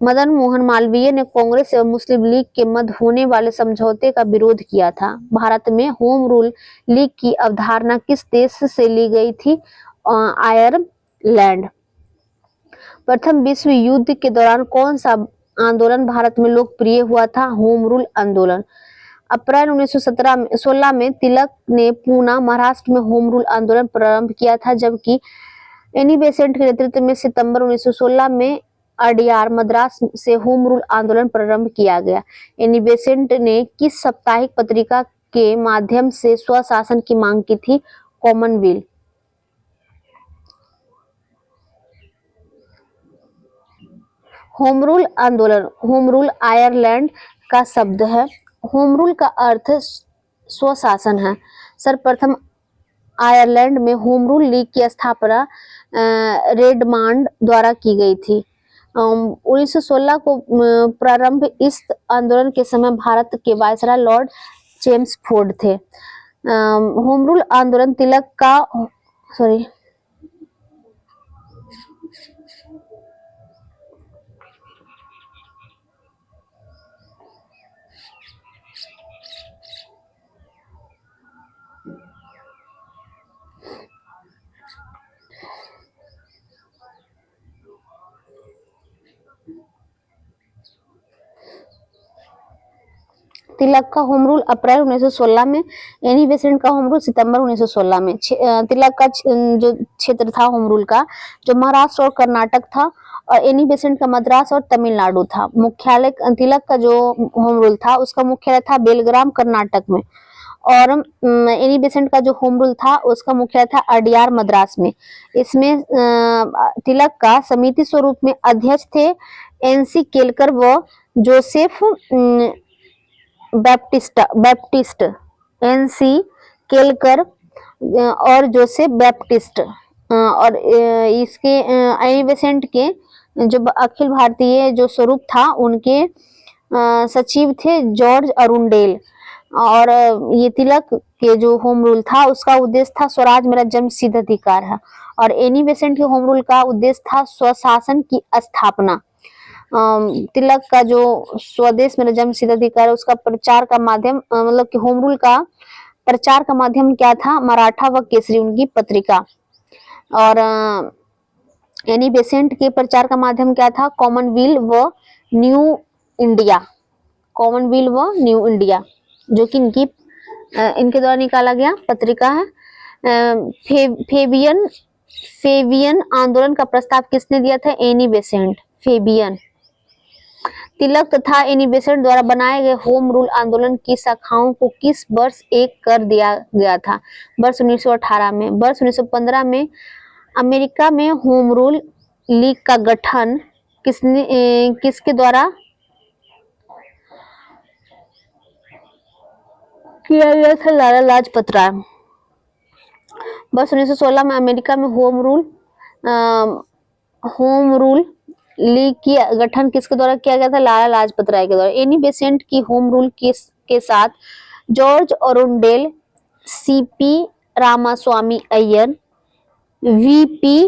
मदन मोहन मालवीय ने कांग्रेस एवं मुस्लिम लीग के मध्य होने वाले समझौते का विरोध किया था। भारत में होम रूल लीग की अवधारणा किस देश से ली गई थी? आयरलैंड। प्रथम विश्व युद्ध के दौरान कौन सा आंदोलन भारत में लोकप्रिय हुआ था? होम रूल आंदोलन। अप्रैल 1916 में तिलक ने पूना महाराष्ट्र में होम रूल आंदोलन प्रारंभ किया था, जबकि एनी बेसेंट के नेतृत्व में सितंबर 1916 में अडयार मद्रास से होम रूल आंदोलन प्रारंभ किया गया। एनी बेसेंट ने किस साप्ताहिक पत्रिका के माध्यम से स्वशासन की मांग की थी? कॉमनवेल्थ। होम रूल आंदोलन, होम रूल आयरलैंड का शब्द है। होम रूल का अर्थ स्वशासन है। सर्वप्रथम आयरलैंड में होम रूल लीग की स्थापना रेडमांड द्वारा की गई थी। 1916 को प्रारंभ इस आंदोलन के समय भारत के वायसराय लॉर्ड चेम्सफोर्ड थे। होम रूल आंदोलन तिलक का तिलक का होम रूल अप्रैल 1916 में, एनी बेसेंट का होम रूल सितंबर 1916 में। तिलक का जो क्षेत्र था होम रूल का, जो महाराष्ट्र और कर्नाटक था, और एनी बेसेंट का मद्रास और तमिलनाडु था। मुख्यालय तिलक का जो होम रूल था उसका मुख्यालय था बेलग्राम कर्नाटक में, और एनी बेसेंट का जो होम रूल था उसका मुख्यालय था अडयार मद्रास में। इसमें तिलक का समिति स्वरूप में अध्यक्ष थे एनसी केलकर व जोसेफ बैप्टिस्ट, एनसी केलकर और जोसेफ बैप्टिस्ट। और इसके एनी बेसेंट के जो अखिल भारतीय जो स्वरूप था उनके सचिव थे जॉर्ज अरुंडेल। और ये तिलक के जो होम रूल था उसका उद्देश्य था स्वराज मेरा जन्म सिद्ध अधिकार है, और एनी बेसेंट के होम रूल का उद्देश्य था स्वशासन की स्थापना। तिलक का जो स्वदेश मेरा जन्म सिद्ध अधिकार है उसका प्रचार का माध्यम मतलब कि होम रूल का प्रचार का माध्यम क्या था? मराठा व केसरी उनकी पत्रिका। और एनी बेसेंट के प्रचार का माध्यम क्या था? कॉमनवेल्थ व न्यू इंडिया, कॉमनवेल्थ व न्यू इंडिया, जो कि इनके द्वारा निकाला गया पत्रिका है। फेबियन आंदोलन का प्रस्ताव किसने दिया था? Annie Besant. फेबियन। तिलक तथा एनी बेसेंट द्वारा बनाए गए होम रूल आंदोलन की शाखाओं को किस वर्ष एक कर दिया गया था? वर्ष 1918 में। वर्ष 1915 में अमेरिका में होम रूल लीग का गठन किसके द्वारा किया गया था? लाला लाजपत राय। वर्ष 1916 में अमेरिका में होम रूल लीग की गठन किसके द्वारा किया गया था? लाला लाजपत राय के द्वारा। एनी बेसेंट की होम रूल के साथ George Arundale, C P Ramaswamy Iyer, V P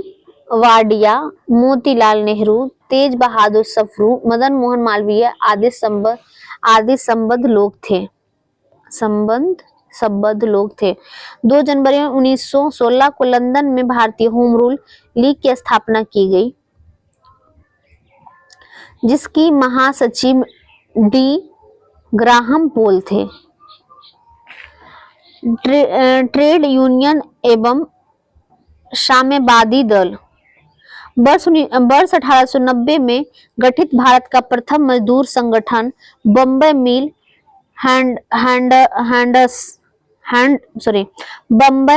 Wadia, Motilal Nehru, Tej Bahadur Sapru, Madan Mohan Malaviya आदि संबद्ध लोग थे। 2 जनवरी 1916 को लंदन में भारतीय होम रूल लीग की स्थापना की गई, जिसकी महासचिव डी ग्राहम पोल थे। ट्रेड यूनियन एवं साम्यवादी दल। वर्ष 1890 में गठित भारत का प्रथम मजदूर संगठन बम्बई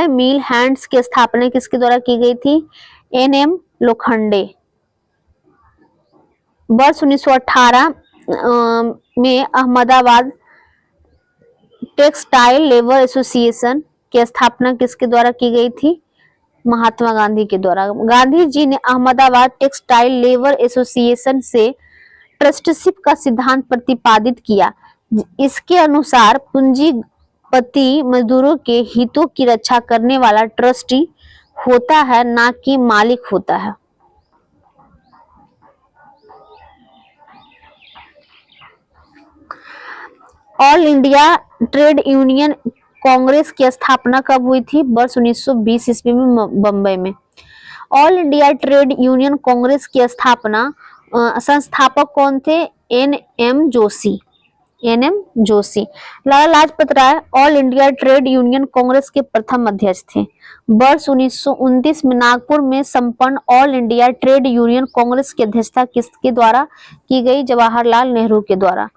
मिल हैंड्स की स्थापना किसके द्वारा की गई थी? एनएम लोखंडे। वर्ष 1918 में अहमदाबाद टेक्सटाइल लेबर एसोसिएशन की स्थापना किसके द्वारा की गई थी? महात्मा गांधी के द्वारा। गांधी जी ने अहमदाबाद टेक्सटाइल लेबर एसोसिएशन से ट्रस्टीशिप का सिद्धांत प्रतिपादित किया। इसके अनुसार पूंजीपति मजदूरों के हितों की रक्षा करने वाला ट्रस्टी होता है, ना कि मालिक होता है। All India Trade Union Congress की स्थापना कब हुई थी? वर्ष 1920 ईस्वी में बम्बई में। All India Trade Union Congress की स्थापना संस्थापक कौन थे? N M Joshi. N M Joshi. Lala Lajpat Rai All India Trade Union Congress के प्रथम अध्यक्ष थे। वर्ष 1929 में नागपुर में संपन्न all India Trade Union Congress की अध्यक्षता किसके द्वारा की गई? जवाहरलाल नेहरू के द्वारा।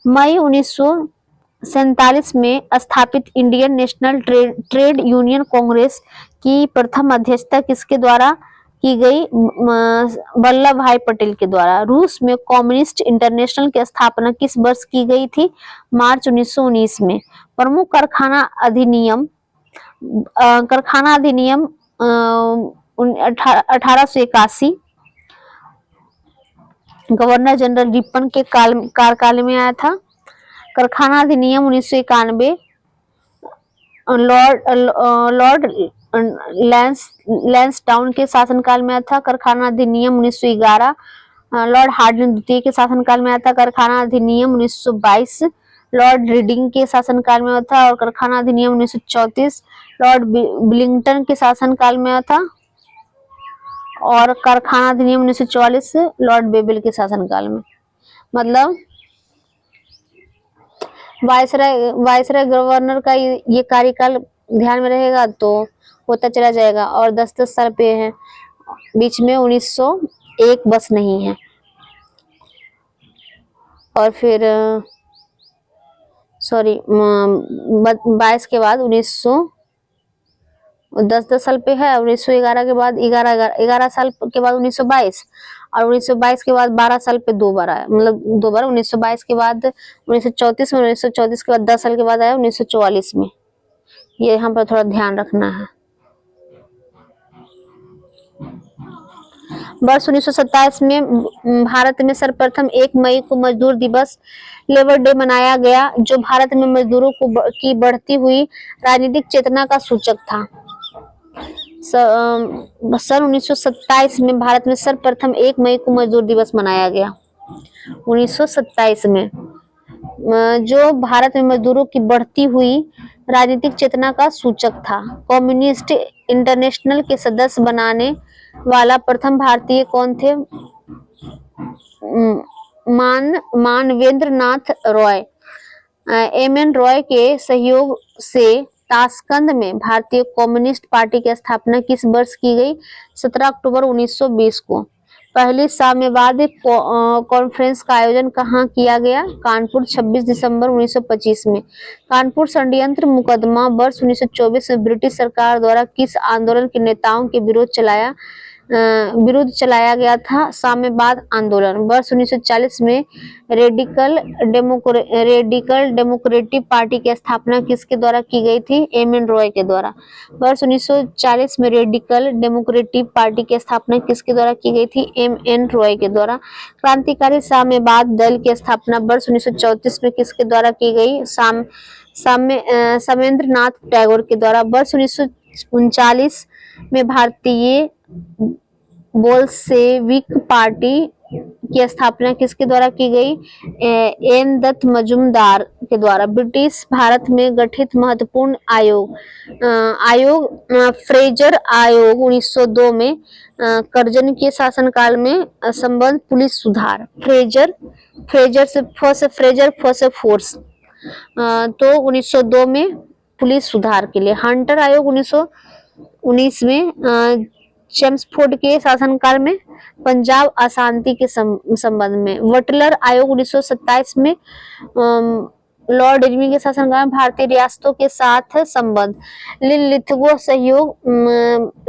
मई 1947 में स्थापित Indian national trade Union Congress की प्रथम अध्यक्षता किसके द्वारा की गई? वल्लभ भाई पटेल के द्वारा। रूस में कम्युनिस्ट इंटरनेशनल की स्थापना किस वर्ष की गई थी? मार्च 1919 में। प्रमुख कारखाना अधिनियम 1881 गवर्नर जनरल रिपन के कार्यकाल में आया था। कारखाना अधिनियम 1991 लॉर्ड लैंसडाउन के शासनकाल में आया था। कारखाना अधिनियम 1911 लॉर्ड हार्डिंग द्वितीय के शासनकाल में आया था। कारखाना अधिनियम 1922 लॉर्ड रीडिंग के शासनकाल में आया था। और कारखाना अधिनियम 1934 लॉर्ड विलिंगटन के शासनकाल में आया था। और कारखाना अधिनियम 1944 लॉर्ड बेबल के शासनकाल में। मतलब वायसराय गवर्नर का ये कार्यकाल ध्यान में रहेगा तो होता चला जाएगा। और 10-10 साल पे है, बीच में 1901 बस नहीं है। और फिर 22 के बाद 10-10 साल पे है। 1911 के बाद 11 साल के बाद 1922 और 1922 के बाद 12 साल पे 2 बार आया, मतलब 2 बार। 1922 के बाद 1934 में, 1934 के बाद 10 साल के बाद आया 1944 में। ये यहाँ पर थोड़ा ध्यान रखना है। वर्ष 1927 में भारत में सर्वप्रथम 1 मई को मजदूर दिवस लेबर डे मनाया गया, जो भारत में मजदूरों की बढ़ती हुई राजनीतिक चेतना का सूचक था। सन 1927 में भारत में सर्वप्रथम 1 मई को मजदूर दिवस मनाया गया। 1927 में जो भारत में मजदूरों की बढ़ती हुई राजनीतिक चेतना का सूचक था। कम्युनिस्ट इंटरनेशनल के सदस्य बनाने वाला प्रथम भारतीय कौन थे? मानवेंद्र नाथ रॉय। एम.एन. रॉय के सहयोग से ताशकंद में भारतीय कम्युनिस्ट पार्टी की स्थापना किस वर्ष की गई? 17 अक्टूबर 1920 को। पहली साम्यवादी कॉन्फ्रेंस का आयोजन कहाँ किया गया? कानपुर, 26 दिसंबर 1925 में। कानपुर षड्यंत्र मुकदमा वर्ष 1924 में ब्रिटिश सरकार द्वारा किस आंदोलन के नेताओं के विरुद्ध चलाया गया था? साम्यवाद आंदोलन। वर्ष 1940 में रेडिकल डेमोक्रेटिक पार्टी की स्थापना किसके द्वारा की गई थी? एम.एन. रॉय के द्वारा। वर्ष 1940 में रेडिकल डेमोक्रेटिक पार्टी की स्थापना किसके द्वारा की गई थी? एम.एन. रॉय के द्वारा। क्रांतिकारी साम्यवाद दल की स्थापना वर्ष 1934 में किसके द्वारा की गई? सामेंद्र नाथ टैगोर के द्वारा। वर्ष 1939 में भारतीय बोल्शेविक पार्टी की स्थापना किसके द्वारा की गई? एन दत्त मजुमदार के द्वारा। ब्रिटिश भारत में गठित महत्वपूर्ण आयोग फ्रेजर आयोग 1902 में कर्जन के शासनकाल में संबंध पुलिस सुधार। फ्रेजर से फोर्स तो 1902 में पुलिस सुधार के लिए। हंटर आयोग 1919 में चेम्सफोर्ड के शासनकाल में पंजाब अशांति के संबंध में। बटलर आयोग 1927 में लॉर्ड इरविन के शासनकाल में भारतीय रियासतों के साथ संबंध। लिनलिथगो सहयोग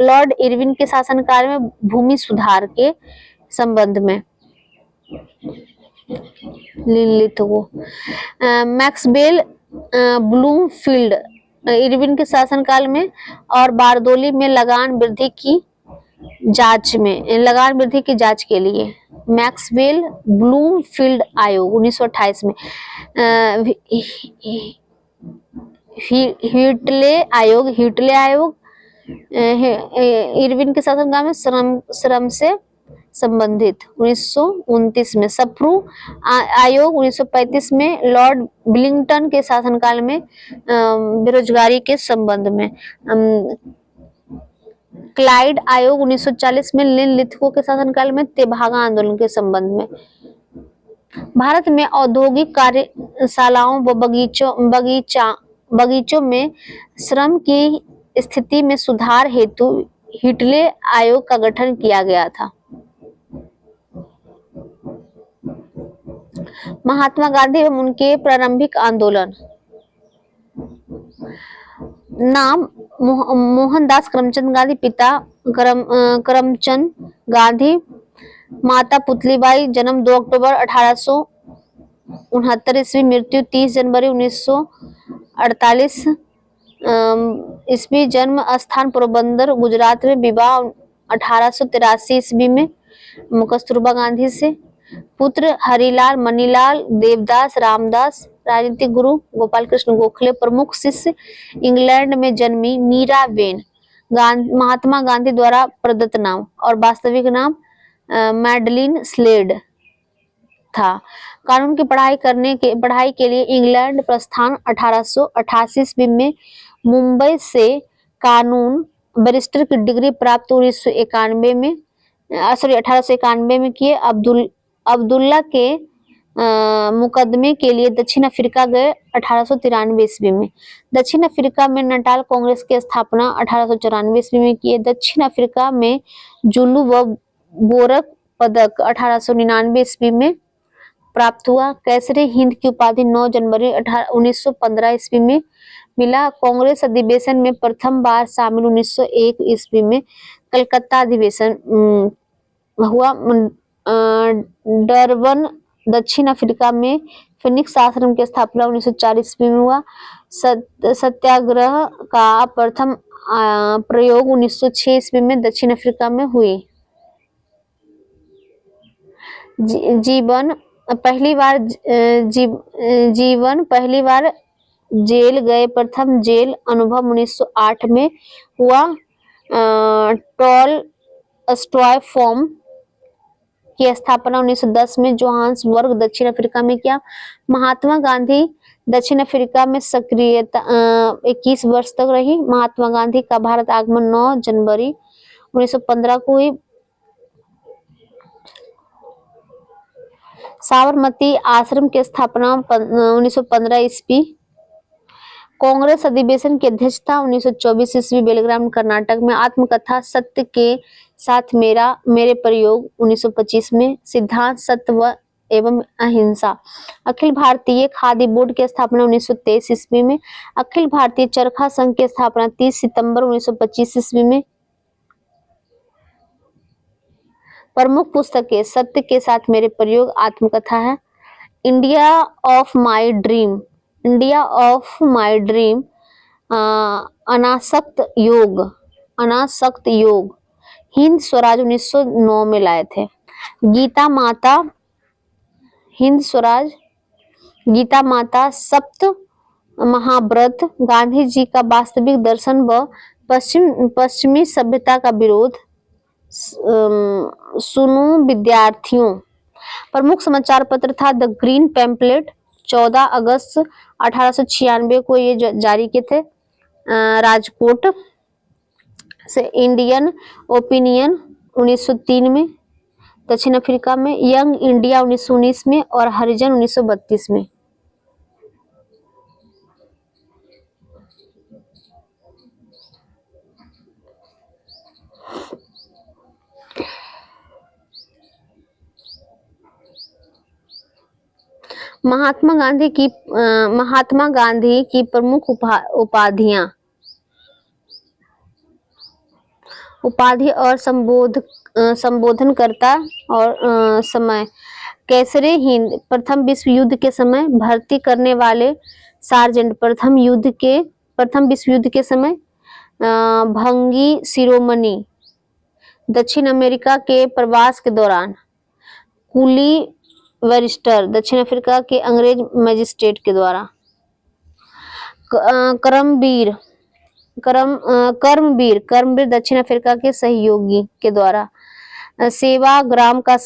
लॉर्ड इरविन के शासनकाल में भूमि सुधार के संबंध में। लिनलिथगो। मैक्सवेल ब्लूमफील्ड इरविन के शासनकाल में और बारदोली में लगान वृद्धि की जांच के लिए। मैक्सवेल ब्लूमफील्ड आयोग 1928 में। ह्यूटले आयोग इरविन के शासनकाल में श्रम से संबंधित 1929 में। सप्रू आयोग 1935 में लॉर्ड विलिंगटन के शासनकाल में बेरोजगारी के संबंध में। क्लाइड आयोग 1940 में लिनलिथगो के शासनकाल में तेभागा आंदोलन के संबंध में। भारत में औद्योगिक कार्यशालाओं व बगीचों में श्रम की स्थिति में सुधार हेतु हिटले आयोग का गठन किया गया था। महात्मा गांधी एवं उनके प्रारंभिक आंदोलन। नाम मोहनदास करमचंद गांधी, पिता करमचंद गांधी, माता पुतलीबाई, जन्म 2 अक्टूबर 1869 ईस्वी, मृत्यु 30 जनवरी 1948 ईस्वी, जन्म स्थान पोरबंदर गुजरात में, विवाह 1883 ईस्वी में कस्तूरबा गांधी से, पुत्र हरिलाल, मनीलाल, देवदास, रामदास, राजनीतिक गुरु गोपाल कृष्ण गोखले, प्रमुख शिष्य इंग्लैंड में जन्मी मीरा बेन, महात्मा गांधी द्वारा प्रदत्त नाम और वास्तविक नाम मैडलिन स्लेड था। कानून की पढ़ाई के लिए इंग्लैंड प्रस्थान 1888 ईस्वी में, मुंबई से कानून बैरिस्टर की डिग्री प्राप्त 1891 में किए। अब्दुल्ला के मुकदमे के लिए दक्षिण अफ्रीका गए 1893 ईस्वी में। दक्षिण अफ्रीका में नटाल कांग्रेस की स्थापना 1894 ईस्वी में किए। दक्षिण अफ्रीका में जुलू व बोरक पदक 1899 ईस्वी में प्राप्त हुआ। कैसरे हिंद की उपाधि 9 जनवरी 1915 ईस्वी में मिला। कांग्रेस अधिवेशन में प्रथम बार शामिल 1901 ईस्वी में। कलकत्ता अधिवेशन हुआ। डरबन दक्षिण अफ्रीका में फिनिक्स आश्रम की स्थापना 1904 ईस्वी में हुआ। सत्याग्रह का प्रथम प्रयोग 1906 ईस्वी में दक्षिण अफ्रीका में हुई। जीवन पहली बार जेल गए, प्रथम जेल अनुभव 1908 में हुआ। टॉलस्टॉय फॉर्म की स्थापना 1910 में जोहान्सबर्ग दक्षिण अफ्रीका में किया। महात्मा गांधी दक्षिण अफ्रीका में सक्रियता 21 वर्ष तक रही। महात्मा गांधी का भारत आगमन 9 जनवरी 1915 को हुई। साबरमती आश्रम की स्थापना 1915 ईस्वी। कांग्रेस अधिवेशन की अध्यक्षता 1924 ईस्वी, बेलग्राम कर्नाटक में। आत्मकथा सत्य के साथ मेरे प्रयोग 1925 में। सिद्धांत सत्य एवं अहिंसा। अखिल भारतीय खादी बोर्ड की स्थापना 1923 ईस्वी में। अखिल भारतीय चरखा संघ की स्थापना 30 सितंबर 1925 ईस्वी में। प्रमुख पुस्तकें सत्य के साथ मेरे प्रयोग, आत्मकथा है। इंडिया ऑफ माय ड्रीम, अनासक्त योग, हिंद स्वराज 1909 में लाए थे। गीता माता, सप्त महाव्रत, गांधी जी का वास्तविक दर्शन व पश्चिमी सभ्यता का विरोध, सुनो विद्यार्थियों। प्रमुख समाचार पत्र था द ग्रीन पैम्पलेट, 14 अगस्त 1896 को ये जारी किए थे राजकोट से। इंडियन ओपिनियन 1903 में दक्षिण अफ्रीका में। यंग इंडिया 1919 में और हरिजन 1932 में। महात्मा गांधी की प्रमुख उपाधि और संबोधनकर्ता और समय। कैसरे हिंद, प्रथम विश्व युद्ध के समय भर्ती करने वाले सार्जेंट, प्रथम विश्व युद्ध के समय भंगी शिरोमणि, दक्षिण अमेरिका के प्रवास के दौरान कुली बैरिस्टर, दक्षिण अफ्रीका के अंग्रेज मजिस्ट्रेट के द्वारा। कर्मवीर दक्षिण अफ्रीका के सहयोगी के द्वारा। सेवाग्राम का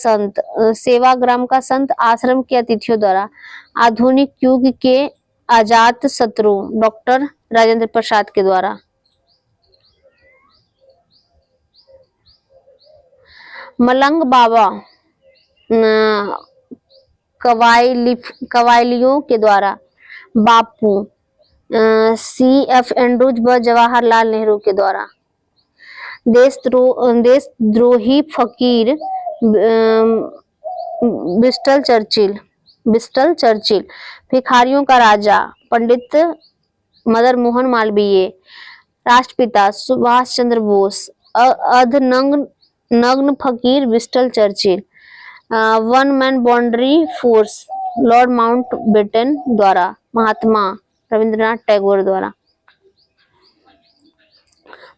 संत आश्रम के अतिथियों द्वारा। आधुनिक युग के अजात शत्रु डॉक्टर राजेंद्र प्रसाद के द्वारा। मलंग बाबा कवायलियों के द्वारा, बापू, CF एंड्रूज व जवाहरलाल नेहरू के द्वारा। देशद्रोही फकीर ब्रिस्टल चर्चिल। भिखारियों का राजा पंडित मदन मोहन मालवीय। राष्ट्रपिता सुभाष चंद्र बोस। नग्न फकीर Bristol Churchill. One man boundary force Lord Mountbatten द्वारा। महात्मा रविंद्रनाथ टैगोर द्वारा।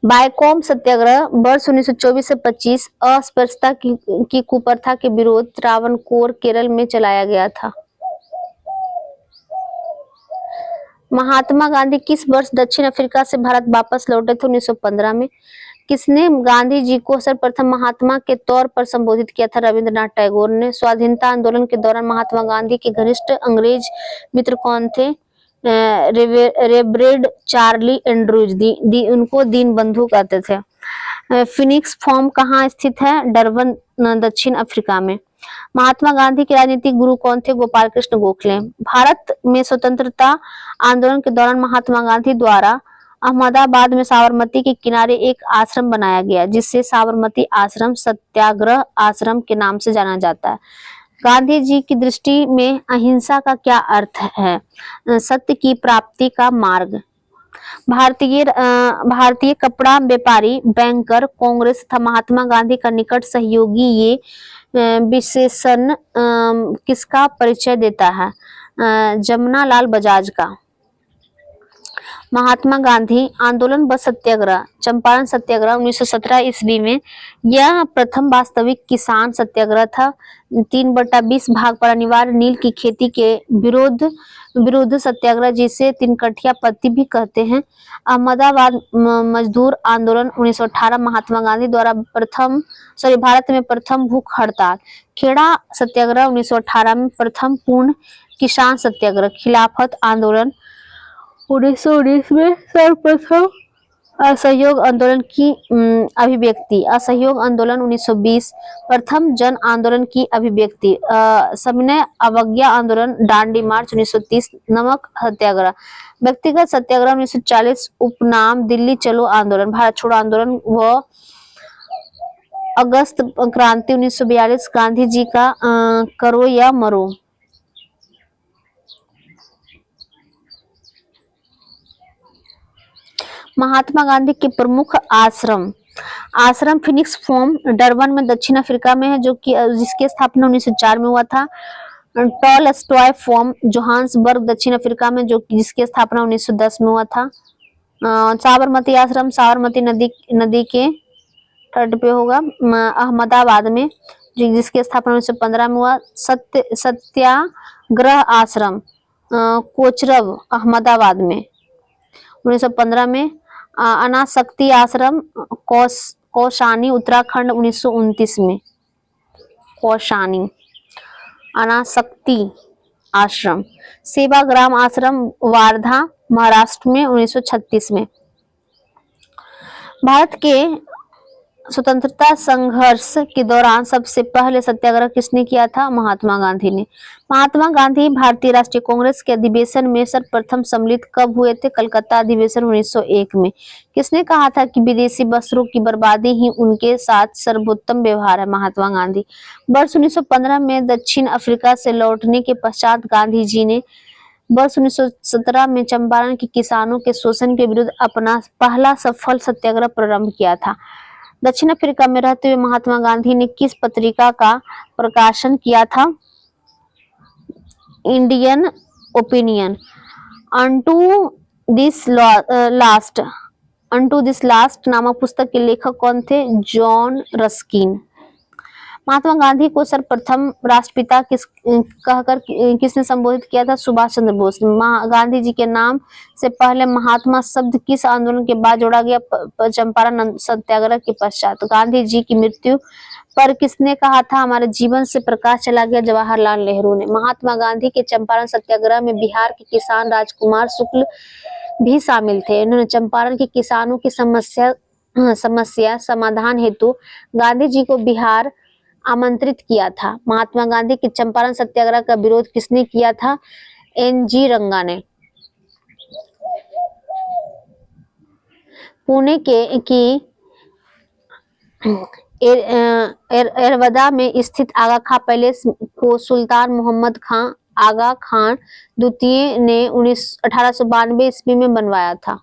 बायकॉम सत्याग्रह वर्ष 1924 से 25 अस्पृश्यता की कुप्रथा के विरोध त्रावणकोर केरल में चलाया गया था। महात्मा गांधी किस वर्ष दक्षिण अफ्रीका से भारत वापस लौटे थे? 1915 में। किसने गांधी जी को सर्वप्रथम महात्मा के तौर पर संबोधित किया था? रविंद्रनाथ टैगोर ने। स्वाधीनता आंदोलन के दौरान महात्मा गांधी के घनिष्ठ अंग्रेज मित्र कौन थे? Reverend Charlie Andrews. उनको दीन बंधु कहते थे। फिनिक्स फार्म कहाँ स्थित है? डरबन, दक्षिण अफ्रीका में। महात्मा गांधी के राजनीतिक गुरु कौन थे? गोपाल कृष्ण गोखले। भारत में स्वतंत्रता आंदोलन के दौरान महात्मा गांधी द्वारा अहमदाबाद में साबरमती के किनारे एक आश्रम बनाया गया, जिसे साबरमती आश्रम सत्याग्रह आश्रम के नाम से जाना जाता है। गांधी जी की दृष्टि में अहिंसा का क्या अर्थ है? सत्य की प्राप्ति का मार्ग। भारतीय कपड़ा व्यापारी, बैंकर, कांग्रेस तथा महात्मा गांधी का निकट सहयोगी ये विशेषण किसका परिचय देता है? जमनालाल बजाज का। महात्मा गांधी आंदोलन व सत्याग्रह। चंपारण सत्याग्रह 1917 ईस्वी में यह प्रथम वास्तविक किसान सत्याग्रह था। 3/20 भाग पर अनिवार्य नील की खेती के विरुद्ध सत्याग्रह, जिसे तिनकठिया पत्ती भी कहते हैं। अहमदाबाद मजदूर आंदोलन 1918 महात्मा गांधी द्वारा भारत में प्रथम भूख हड़ताल। खेड़ा सत्याग्रह 1918 में प्रथम पूर्ण किसान सत्याग्रह। खिलाफत आंदोलन 1919 में सर्वप्रथम असहयोग आंदोलन की अभिव्यक्ति। असहयोग आंदोलन 1920 प्रथम जन आंदोलन की अभिव्यक्ति। सविनय अवज्ञा आंदोलन दांडी मार्च 1930। नमक सत्याग्रह। व्यक्तिगत सत्याग्रह 1940 उपनाम दिल्ली चलो आंदोलन। भारत छोड़ो आंदोलन व अगस्त क्रांति 1942। गांधी जी का करो या मरो। महात्मा गांधी के प्रमुख आश्रम फिनिक्स फार्म डरबन में दक्षिण अफ्रीका में है, जिसकी स्थापना 1904 में हुआ था। टॉलस्टॉय फार्म जोहान्सबर्ग दक्षिण अफ्रीका में, जिसकी स्थापना 1910 में हुआ था। साबरमती आश्रम साबरमती नदी के तट पे होगा, अहमदाबाद में, जिसकी स्थापना 1915 में हुआ। सत्याग्रह आश्रम कोचरब अहमदाबाद में 1915 में। अनासक्ति आश्रम कौशानी उत्तराखंड 1929 में। कौशानी अनासक्ति आश्रम। सेवाग्राम आश्रम वार्धा महाराष्ट्र में 1936 में। भारत के स्वतंत्रता संघर्ष के दौरान सबसे पहले सत्याग्रह किसने किया था? महात्मा गांधी ने। महात्मा गांधी भारतीय राष्ट्रीय कांग्रेस के अधिवेशन में सर्वप्रथम सम्मिलित कब हुए थे? कलकत्ता अधिवेशन 1901 में। किसने कहा था कि विदेशी वस्त्रों की बर्बादी ही उनके साथ सर्वोत्तम व्यवहार है? महात्मा गांधी। वर्ष 1915 में दक्षिण अफ्रीका से लौटने के पश्चात गांधी जी ने वर्ष 1917 में चंपारण के किसानों के शोषण के विरुद्ध अपना पहला सफल सत्याग्रह प्रारंभ किया था। दक्षिण अफ्रीका में रहते हुए महात्मा गांधी ने किस पत्रिका का प्रकाशन किया था? Indian opinion. Unto this last नामक पुस्तक के लेखक कौन थे? John Ruskin. महात्मा गांधी को सर्वप्रथम राष्ट्रपिता कहकर किसने संबोधित किया था? सुभाष चंद्र बोस। गांधी जी के नाम से पहले महात्मा शब्द किस आंदोलन के बाद जोड़ा गया? चंपारण सत्याग्रह के पश्चात। गांधी जी की मृत्यु पर किसने कहा था हमारे जीवन से प्रकाश चला गया? जवाहरलाल नेहरू ने। महात्मा गांधी के चंपारण सत्याग्रह में बिहार के किसान राजकुमार शुक्ल भी शामिल थे। इन्होंने चंपारण के किसानों की समस्या समाधान हेतु गांधी जी को बिहार आमंत्रित किया था? महात्मा गांधी के चंपारण सत्याग्रह का विरोध किसने किया था? एन.जी. रंगा ने। पुणे की एरवदा में स्थित आगा खां पैलेस को सुल्तान मोहम्मद खां आगा खान द्वितीय ने 1892 ईस्वी में बनवाया था।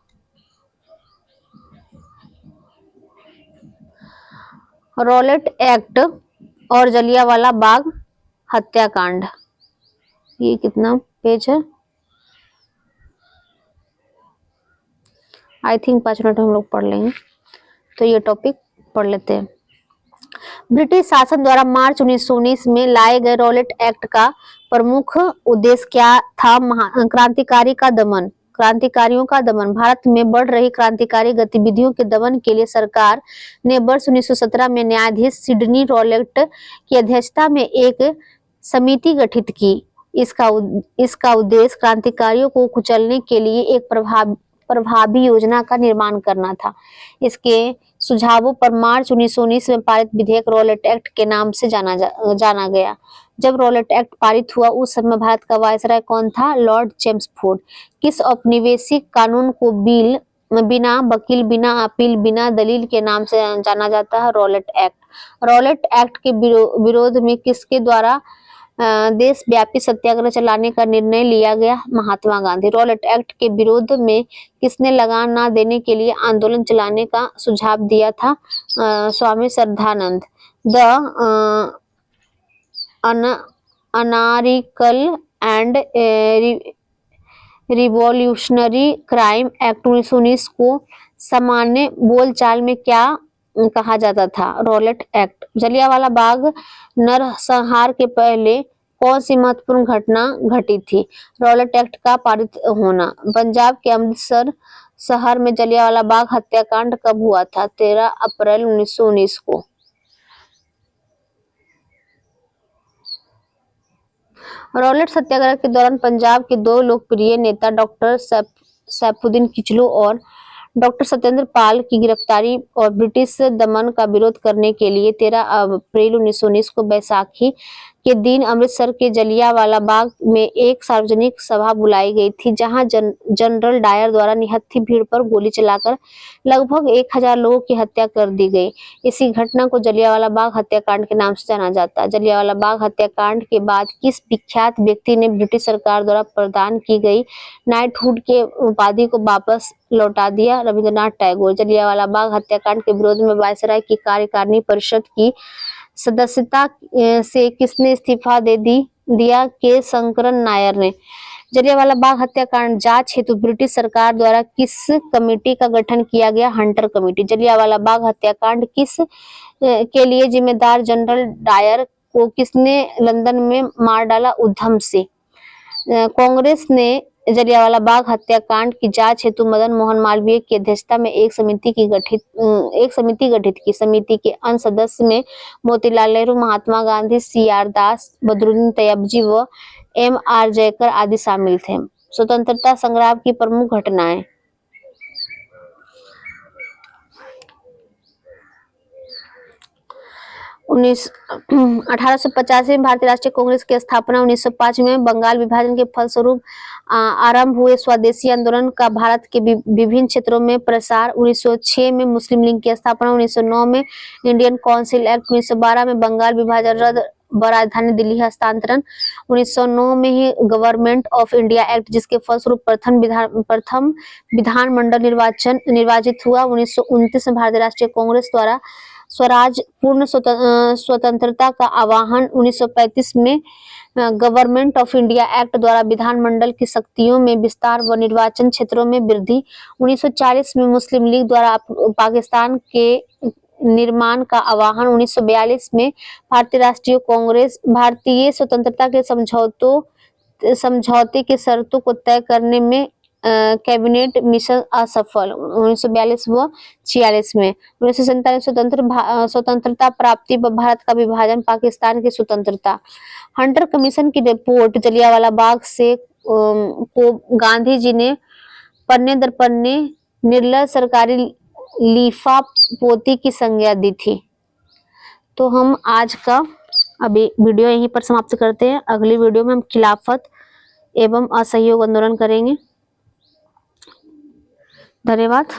रॉलेट एक्ट और जलियांवाला बाग हत्याकांड, ये कितना पेज है? आई थिंक 5 मिनट हम लोग पढ़ लेंगे, तो ये टॉपिक पढ़ लेते हैं। ब्रिटिश शासन द्वारा मार्च 1919 में लाए गए रॉलेट एक्ट का प्रमुख उद्देश्य क्या था? क्रांतिकारियों का दमन। भारत में बढ़ रही क्रांतिकारी गतिविधियों के दमन के लिए सरकार ने वर्ष 1917 में न्यायाधीश सिडनी रॉलेट की अध्यक्षता में एक समिति गठित की। इसका उद्देश्य क्रांतिकारियों को कुचलने के लिए एक प्रभावी योजना का निर्माण करना था। इसके सुझावों पर मार्च 1919 में पारित विधेयक रॉलेट एक्ट के नाम से जाना गया। जब रॉलेट एक्ट पारित हुआ उस समय भारत का वायसराय कौन था? Lord Chelmsford. किस औपनिवेशिक कानून को बिना वकील, बिना अपील, बिना दलील के नाम से जाना जाता है? Rowlatt act. रॉलेट एक्ट के विरोध में किसके द्वारा देशव्यापी सत्याग्रह चलाने का निर्णय लिया गया? महात्मा गांधी। रॉलेट एक्ट के विरोध में किसने लगान न देने के लिए आंदोलन चलाने का सुझाव दिया था? Swami Shraddhanand. The anarchical and revolutionary crime act 1919 को सामान्य बोलचाल में क्या कहा जाता था? Rowlatt act. जलियांवाला बाग नरसंहार के पहले कौन सी महत्वपूर्ण घटना घटी थी? रॉलेट एक्ट का पारित होना। पंजाब के अमृतसर शहर में जलियांवाला बाग हत्याकांड कब हुआ था? 13 अप्रैल 1919 को। रॉलेट सत्याग्रह के दौरान पंजाब के दो लोकप्रिय नेता डॉक्टर सैफुद्दीन किचलू और डॉक्टर सत्येंद्र पाल की गिरफ्तारी और ब्रिटिश दमन का विरोध करने के लिए 13 अप्रैल 1919 को बैसाखी के दिन अमृतसर के जलियांवाला बाग में एक सार्वजनिक सभा बुलाई गई थी, जहां जनरल डायर द्वारा निहत्थी भीड़ पर गोली चलाकर लगभग 1000 लोगों की हत्या कर दी गई। इसी घटना को जलियांवाला बाग हत्याकांड के नाम से जाना जाता है। जलियांवाला बाग हत्याकांड के बाद किस विख्यात व्यक्ति ने ब्रिटिश सरकार द्वारा प्रदान की गई नाइटहुड के उपाधि को वापस लौटा दिया? रविंद्रनाथ टैगोर। जलियांवाला बाग हत्याकांड के विरोध में वायसराय की कार्यकारिणी परिषद की सदस्यता से किसने इस्तीफा दे दिया? के शंकरन नायर ने। जलियांवाला बाग हत्याकांड जांच हेतु ब्रिटिश सरकार द्वारा किस कमेटी का गठन किया गया? Hunter committee. जलियांवाला बाग हत्याकांड के लिए जिम्मेदार जनरल डायर को किसने लंदन में मार डाला? उधम सिंह। कांग्रेस ने जलियांवाला बाग हत्याकांड की जांच हेतु मदन मोहन मालवीय की अध्यक्षता में एक समिति गठित की। समिति के अन्य सदस्य में मोतीलाल नेहरू, महात्मा गांधी, सी.आर. दास, बदरुद्दीन तैयबजी व एम.आर. जयकर आदि शामिल थे। स्वतंत्रता संग्राम की प्रमुख घटनाएं। 1885 में भारतीय राष्ट्रीय कांग्रेस की स्थापना। 1905 में बंगाल विभाजन के फलस्वरूप आरंभ हुए स्वदेशी आंदोलन का भारत के विभिन्न क्षेत्रों में प्रसार। 1906 में मुस्लिम लीग की स्थापना। 1909 में इंडियन काउंसिल एक्ट। 1912 में बंगाल विभाजन रद्द व राजधानी दिल्ली हस्तांतरण। 1909 में ही गवर्नमेंट ऑफ इंडिया एक्ट, जिसके फलस्वरूप प्रथम विधानमंडल निर्वाचित हुआ। 1929 में भारतीय राष्ट्रीय कांग्रेस द्वारा स्वराज पूर्ण स्वतंत्रता का आह्वान। 1935 में गवर्नमेंट ऑफ इंडिया एक्ट द्वारा विधानमंडल की शक्तियों में विस्तार व निर्वाचन क्षेत्रों में वृद्धि। 1940 में मुस्लिम लीग द्वारा पाकिस्तान के निर्माण का आह्वान। 1942 में भारतीय राष्ट्रीय कांग्रेस भारतीय स्वतंत्रता के समझौते के शर्तों को तय करने में कैबिनेट मिशन असफल। 1942 व 46 में। 1947 स्वतंत्रता प्राप्ति व भारत का विभाजन, पाकिस्तान की स्वतंत्रता। हंटर कमीशन की रिपोर्ट जलियांवाला बाग से को गांधी जी ने पन्ने दर पन्ने निर्लज सरकारी लीफा पोती की संज्ञा दी थी। तो हम आज का अभी वीडियो यहीं पर समाप्त करते हैं। अगली वीडियो में हम खिलाफत एवं असहयोग आंदोलन करेंगे। धन्यवाद।